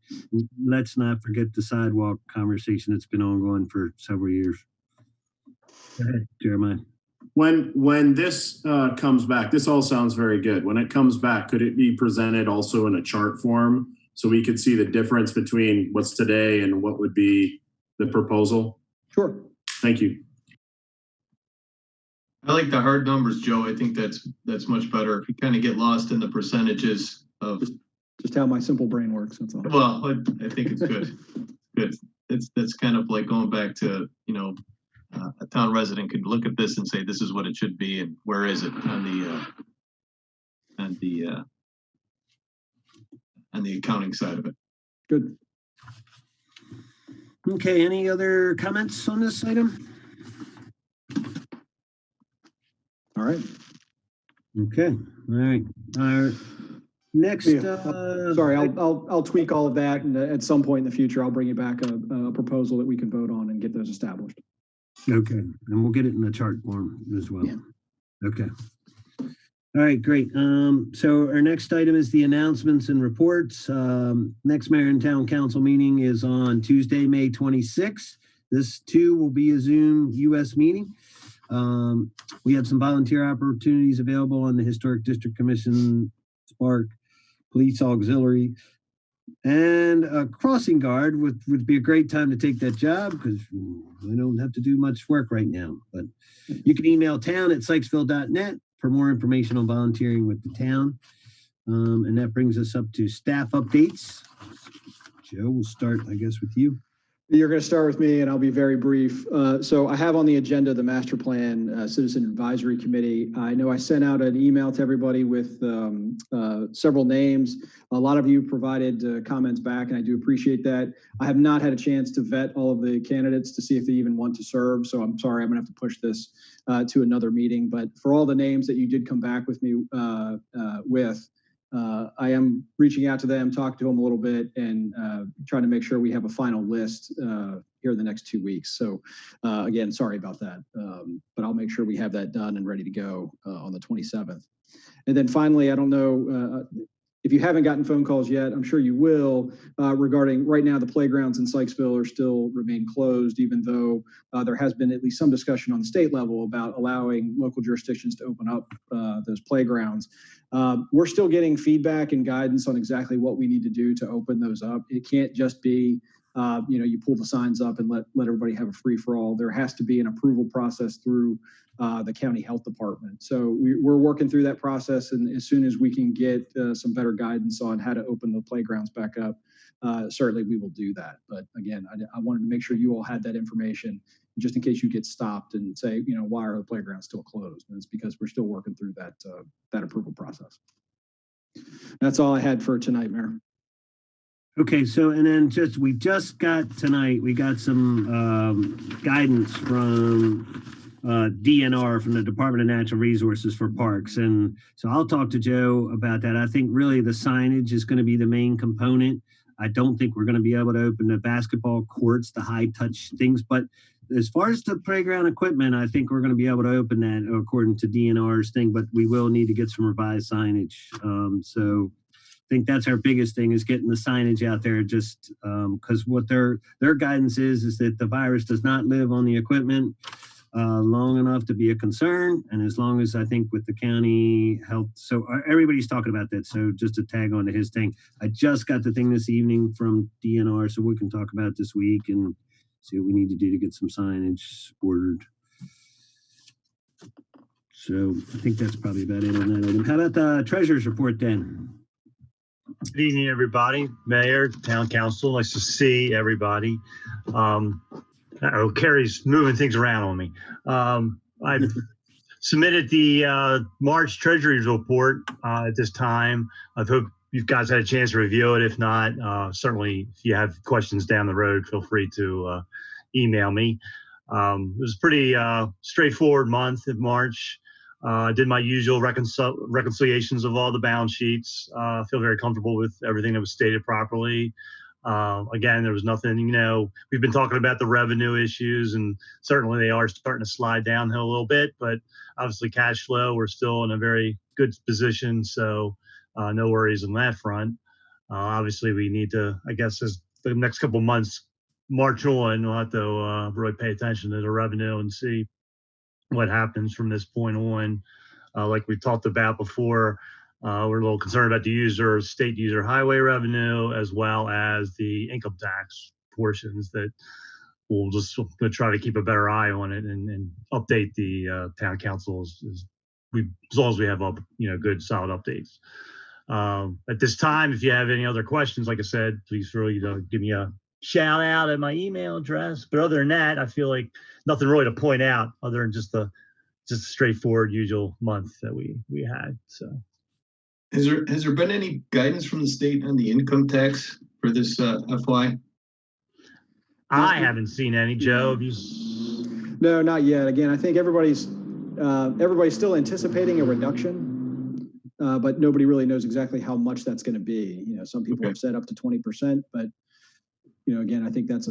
let's not forget the sidewalk conversation that's been ongoing for several years. Go ahead, Jeremiah. When this comes back, this all sounds very good. When it comes back, could it be presented also in a chart form so we could see the difference between what's today and what would be the proposal? Sure. Thank you. I like the hard numbers, Joe. I think that's much better. If you kind of get lost in the percentages of just how my simple brain works. That's all. Well, I think it's good. Good. That's kind of like going back to a town resident could look at this and say this is what it should be and where is it on the accounting side of it. Good. Okay. Any other comments on this item? All right. Okay. All right. Next. Sorry, I'll tweak all of that, and at some point in the future, I'll bring you back a proposal that we can vote on and get those established. Okay, and we'll get it in the chart form as well. Yeah. Okay. All right, great. So our next item is the announcements and reports. Next mayor and town council meeting is on Tuesday, May 26th. This too will be a Zoom US meeting. We have some volunteer opportunities available on the Historic District Commission, Spark, Police Auxiliary, and a crossing guard would be a great time to take that job because I don't have to do much work right now. But you can email town@sykesville.net for more information on volunteering with the town. And that brings us up to staff updates. Joe, we'll start, I guess, with you. You're going to start with me, and I'll be very brief. So I have on the agenda the Master Plan Citizen Advisory Committee. I know I sent out an email to everybody with several names. A lot of you provided comments back, and I do appreciate that. I have not had a chance to vet all of the candidates to see if they even want to serve. So I'm sorry, I'm going to have to push this to another meeting. But for all the names that you did come back with me I am reaching out to them, talking to them a little bit, and trying to make sure we have a final list here in the next 2 weeks. So again, sorry about that, but I'll make sure we have that done and ready to go on the 27th. And then finally, I don't know if you haven't gotten phone calls yet, I'm sure you will, regarding right now the playgrounds in Sykesville are still remain closed, even though there has been at least some discussion on the state level about allowing local jurisdictions to open up those playgrounds. We're still getting feedback and guidance on exactly what we need to do to open those up. It can't just be, you pull the signs up and let everybody have a free for all. There has to be an approval process through the county health department. So we're working through that process, and as soon as we can get some better guidance on how to open the playgrounds back up, certainly we will do that. But again, I wanted to make sure you all had that information just in case you get stopped and say, why are the playgrounds still closed? And it's because we're still working through that approval process. That's all I had for tonight, Mayor. Okay, so and then we just got tonight, we got some guidance from DNR, from the Department of Natural Resources for parks. And so I'll talk to Joe about that. I think really the signage is going to be the main component. I don't think we're going to be able to open the basketball courts, the high touch things, but as far as the playground equipment, I think we're going to be able to open that according to DNR's thing, but we will need to get some revised signage. So I think that's our biggest thing, is getting the signage out there, just because what their guidance is that the virus does not live on the equipment long enough to be a concern. And as long as I think with the county health, so everybody's talking about that. So just to tag on to his thing, I just got the thing this evening from DNR, so we can talk about it this week and see what we need to do to get some signage ordered. So I think that's probably about it on that item. How about the treasurer's report then? Good evening, everybody. Mayor, town council, nice to see everybody. Carrie's moving things around on me. I've submitted the March Treasury report at this time. I hope you guys had a chance to review it. If not, certainly if you have questions down the road, feel free to email me. It was a pretty straightforward month of March. I did my usual reconciliations of all the balance sheets. I feel very comfortable with everything that was stated properly. Again, there was nothing, we've been talking about the revenue issues, and certainly they are starting to slide downhill a little bit, but obviously cash flow, we're still in a very good position. So no worries on that front. Obviously we need to, I guess, as the next couple of months march on, we'll have to really pay attention to the revenue and see what happens from this point on. Like we talked about before, we're a little concerned about the state user highway revenue, as well as the income tax portions that we'll just try to keep a better eye on it and update the town council as long as we have good solid updates. At this time, if you have any other questions, like I said, please give me a shout out at my email address. But other than that, I feel like nothing really to point out other than just a straightforward usual month that we had. So has there been any guidance from the state on the income tax for this FY? I haven't seen any. Joe, have you? No, not yet. Again, I think everybody's still anticipating a reduction, but nobody really knows exactly how much that's going to be. Some people have said up to 20%, but again, I think that's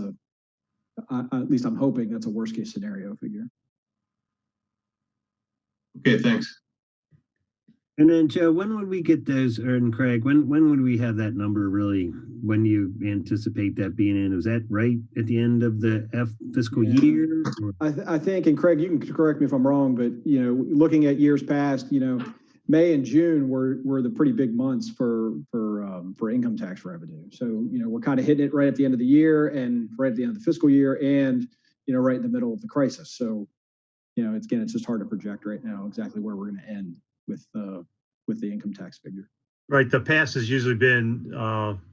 at least I'm hoping that's a worst case scenario figure. Okay, thanks. And then Joe, when would we get those, and Craig, when would we have that number really, when you anticipate that being in? Was that right at the end of the fiscal year? I think, and Craig, you can correct me if I'm wrong, but looking at years past, May and June were the pretty big months for income tax revenue. So, we're kind of hitting it right at the end of the year and right at the end of the fiscal year and, right in the middle of the crisis. So, it's just hard to project right now exactly where we're going to end with the income tax figure. Right, the past has usually been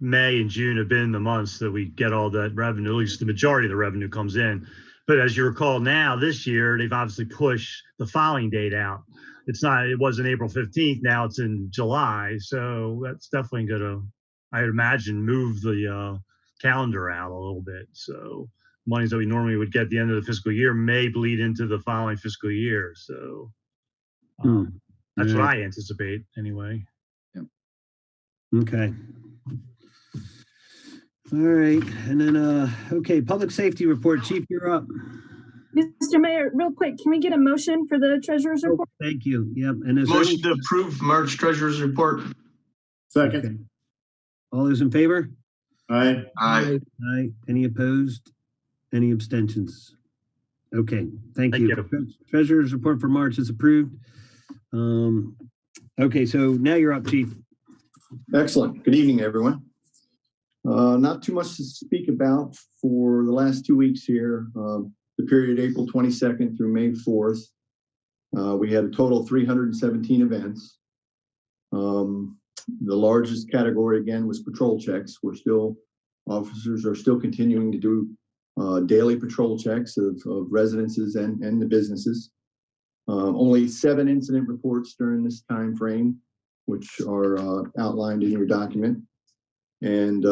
May and June have been the months that we get all that revenue, at least the majority of the revenue comes in. But as you recall now, this year, they've obviously pushed the filing date out. It wasn't April 15th, now it's in July. So that's definitely gonna, I would imagine, move the calendar out a little bit. So monies that we normally would get at the end of the fiscal year may bleed into the following fiscal year. So that's what I anticipate anyway. Okay. All right. And then, okay, public safety report. Chief, you're up. Mr. Mayor, real quick, can we get a motion for the treasurer's report? Thank you. Yep. And is Motion to approve March treasurer's report. Second. Okay. All those in favor? Aye. Aye. Aye. Any opposed? Any abstentions? Okay. Thank you. Treasurer's report for March is approved. Okay. So now you're up, Chief. Excellent. Good evening, everyone. Not too much to speak about for the last 2 weeks here. The period April 22nd through May 4th, we had a total of 317 events. The largest category, again, was patrol checks. Officers are still continuing to do daily patrol checks of residences and the businesses. Only 7 incident reports during this time frame, which are outlined in your document. And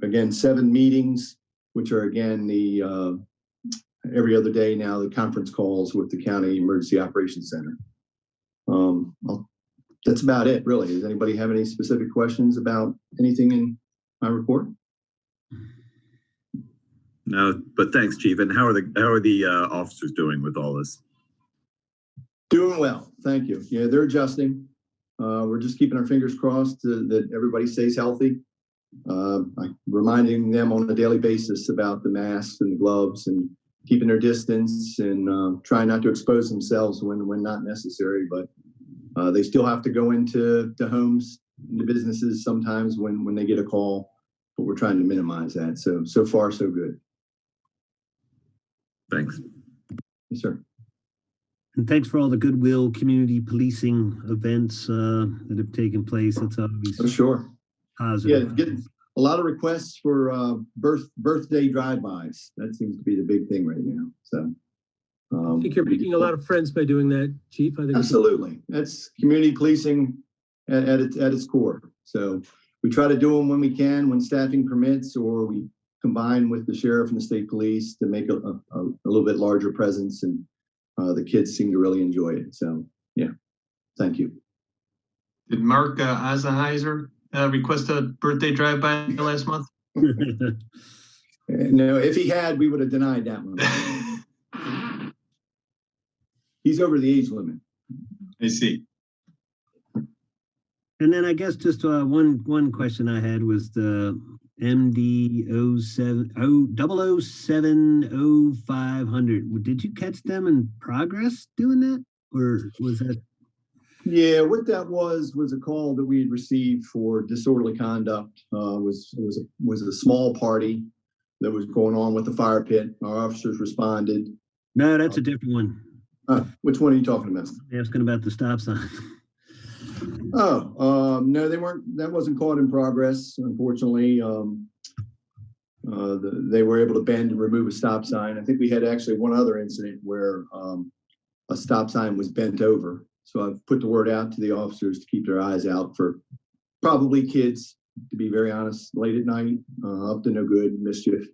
again, 7 meetings, which are again the every other day now, the conference calls with the County Emergency Operations Center. That's about it, really. Does anybody have any specific questions about anything in my report? No, but thanks, Chief. And how are the officers doing with all this? Doing well, thank you. Yeah, they're adjusting. We're just keeping our fingers crossed that everybody stays healthy. I'm reminding them on a daily basis about the masks and the gloves and keeping their distance and trying not to expose themselves when not necessary. But they still have to go into the homes, into businesses sometimes when they get a call. But we're trying to minimize that. So far, so good. Thanks. Yes, sir. And thanks for all the goodwill community policing events that have taken place. That's obviously sure positive. Yeah, getting a lot of requests for birthday drive-bys. That seems to be the big thing right now. So I think you're making a lot of friends by doing that, Chief. I think absolutely. That's community policing at its core. So we try to do them when we can, when staffing permits, or we combine with the sheriff and the state police to make a little bit larger presence, and the kids seem to really enjoy it. So yeah, thank you. Did Mark Eisenheiser request a birthday drive-by last month? No, if he had, we would have denied that one. He's over the age limit. I see. And then I guess just one question I had was the MD 0070500. Did you catch them in progress doing that, or was that? Yeah, what that was a call that we had received for disorderly conduct. Was a small party that was going on with the fire pit. Our officers responded. No, that's a different one. Which one are you talking about? Asking about the stop sign. No, they weren't. That wasn't caught in progress, unfortunately. They were able to bend and remove a stop sign. I think we had actually one other incident where a stop sign was bent over. So I've put the word out to the officers to keep their eyes out for probably kids, to be very honest, late at night, up to no good, mischief.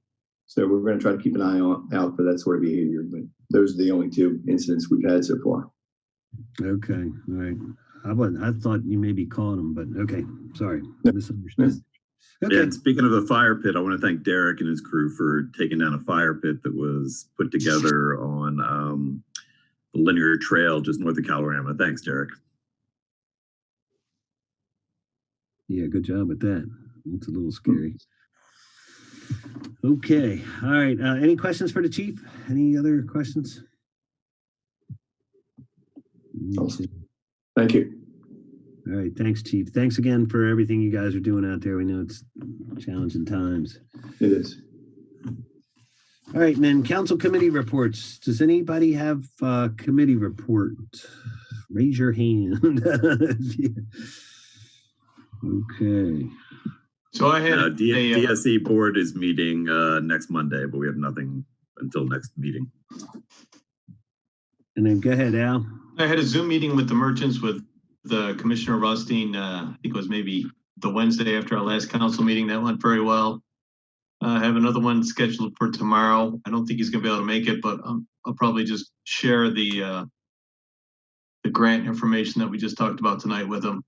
So we're going to try to keep an eye out for that sort of behavior. But those are the only 2 incidents we've had so far. Okay, all right. I thought you maybe caught them, but okay, sorry, misunderstood. Okay. Yeah, and speaking of the fire pit, I want to thank Derek and his crew for taking down a fire pit that was put together on the linear trail just north of Calorama. Thanks, Derek. Yeah, good job with that. It's a little scary. Okay, all right. Any questions for the chief? Any other questions? Awesome. Thank you. All right, thanks, Chief. Thanks again for everything you guys are doing out there. We know it's challenging times. It is. All right, and then council committee reports. Does anybody have a committee report? Raise your hand. Okay. So I had DSE board is meeting next Monday, but we have nothing until next meeting. And then go ahead, Al. I had a Zoom meeting with the merchants with the Commissioner Rustine. I think it was maybe the Wednesday after our last council meeting. That went very well. I have another one scheduled for tomorrow. I don't think he's gonna be able to make it, but I'll probably just share the grant information that we just talked about tonight with him.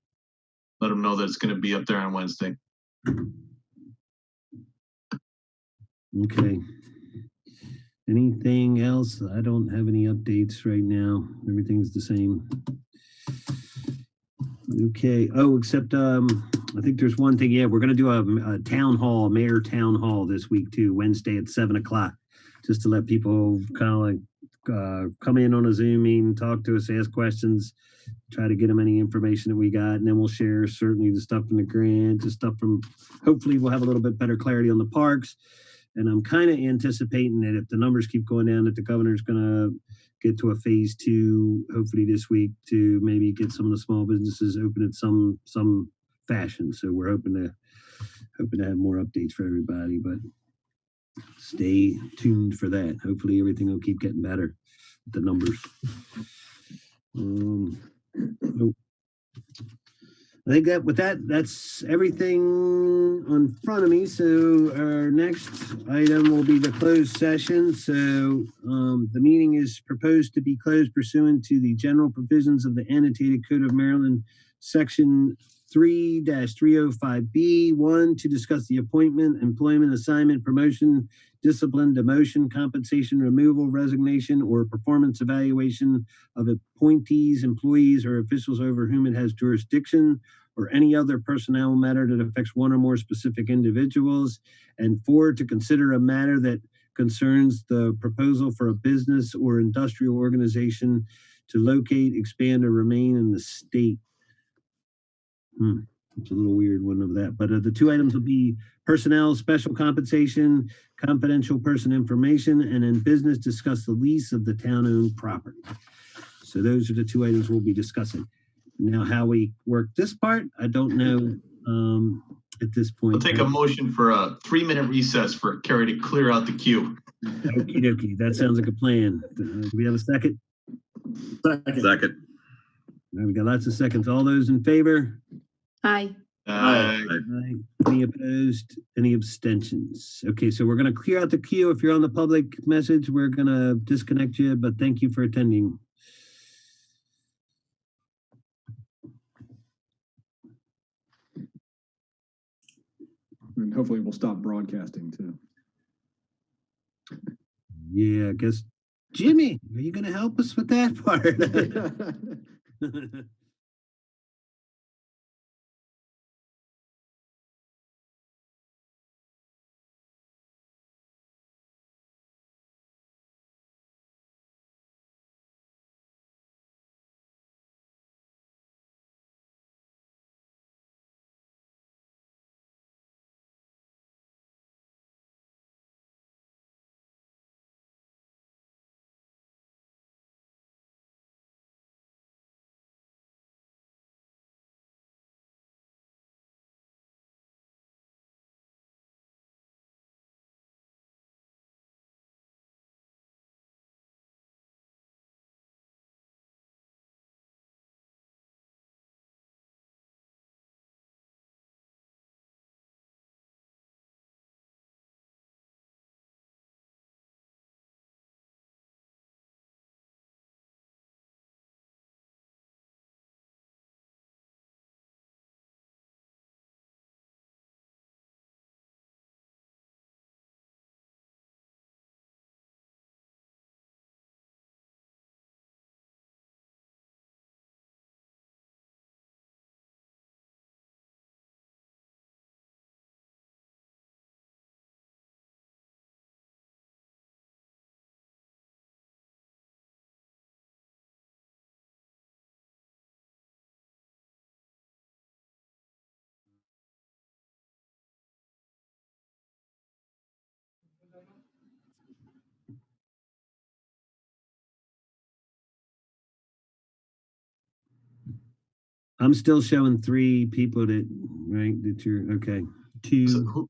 Let him know that it's gonna be up there on Wednesday. Okay. Anything else? I don't have any updates right now. Everything's the same. Okay. Oh, except I think there's one thing. Yeah, we're gonna do a town hall, mayor town hall this week too, Wednesday at 7 o'clock, just to let people kind of like come in on a Zoom meeting, talk to us, ask questions, try to get them any information that we got, and then we'll share certainly the stuff from the grant, the stuff from. Hopefully, we'll have a little bit better clarity on the parks. And I'm kind of anticipating that if the numbers keep going down, that the governor's going to get to a phase 2, hopefully this week, to maybe get some of the small businesses open in some fashion. So we're hoping to have more updates for everybody, but stay tuned for that. Hopefully everything will keep getting better with the numbers. I think that with that's everything on front of me. So our next item will be the closed session. So the meeting is proposed to be closed pursuant to the general provisions of the Annotated Code of Maryland, Section 3-305B, 1, to discuss the appointment, employment, assignment, promotion, discipline, demotion, compensation, removal, resignation, or performance evaluation of appointees, employees, or officials over whom it has jurisdiction, or any other personnel matter that affects one or more specific individuals. And 4, to consider a matter that concerns the proposal for a business or industrial organization to locate, expand, or remain in the state. It's a little weird one of that, but the 2 items will be personnel, special compensation, confidential person information, and in business, discuss the lease of the town-owned property. So those are the 2 items we'll be discussing. Now, how we work this part, I don't know at this point. I'll take a motion for a 3-minute recess for Carrie to clear out the queue. Okie dokie, that sounds like a plan. Do we have a second? Second. Now we got lots of seconds. All those in favor? Aye. Aye. Any opposed? Any abstentions? Okay, so we're going to clear out the queue. If you're on the public message, we're going to disconnect you, but thank you for attending. And hopefully we'll stop broadcasting too. Yeah, I guess. Jimmy, are you going to help us with that part? I'm still showing 3 people that, right, that you're, okay. 2. So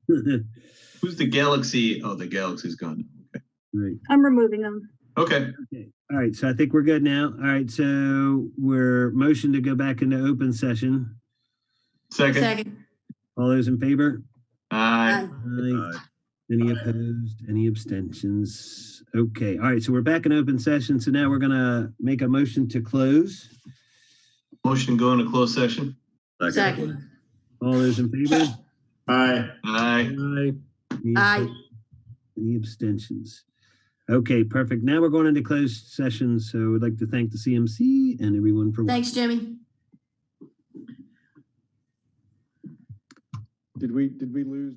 who's the Galaxy? Oh, the Galaxy's gone. Okay. Right. I'm removing them. Okay. Okay. All right. So I think we're good now. All right. So we're motion to go back into open session. Second. All those in favor? Aye. Aye. Any opposed? Any abstentions? Okay. All right. So we're back in open session. So now we're going to make a motion to close. Motion to go into closed session. Second. All those in favor? Aye. Aye. Aye. Any Aye. opposed? Any abstentions? Okay, perfect. Now we're going into closed session. So I'd like to thank the CMC and everyone for watching. Thanks, Jimmy. Did we lose?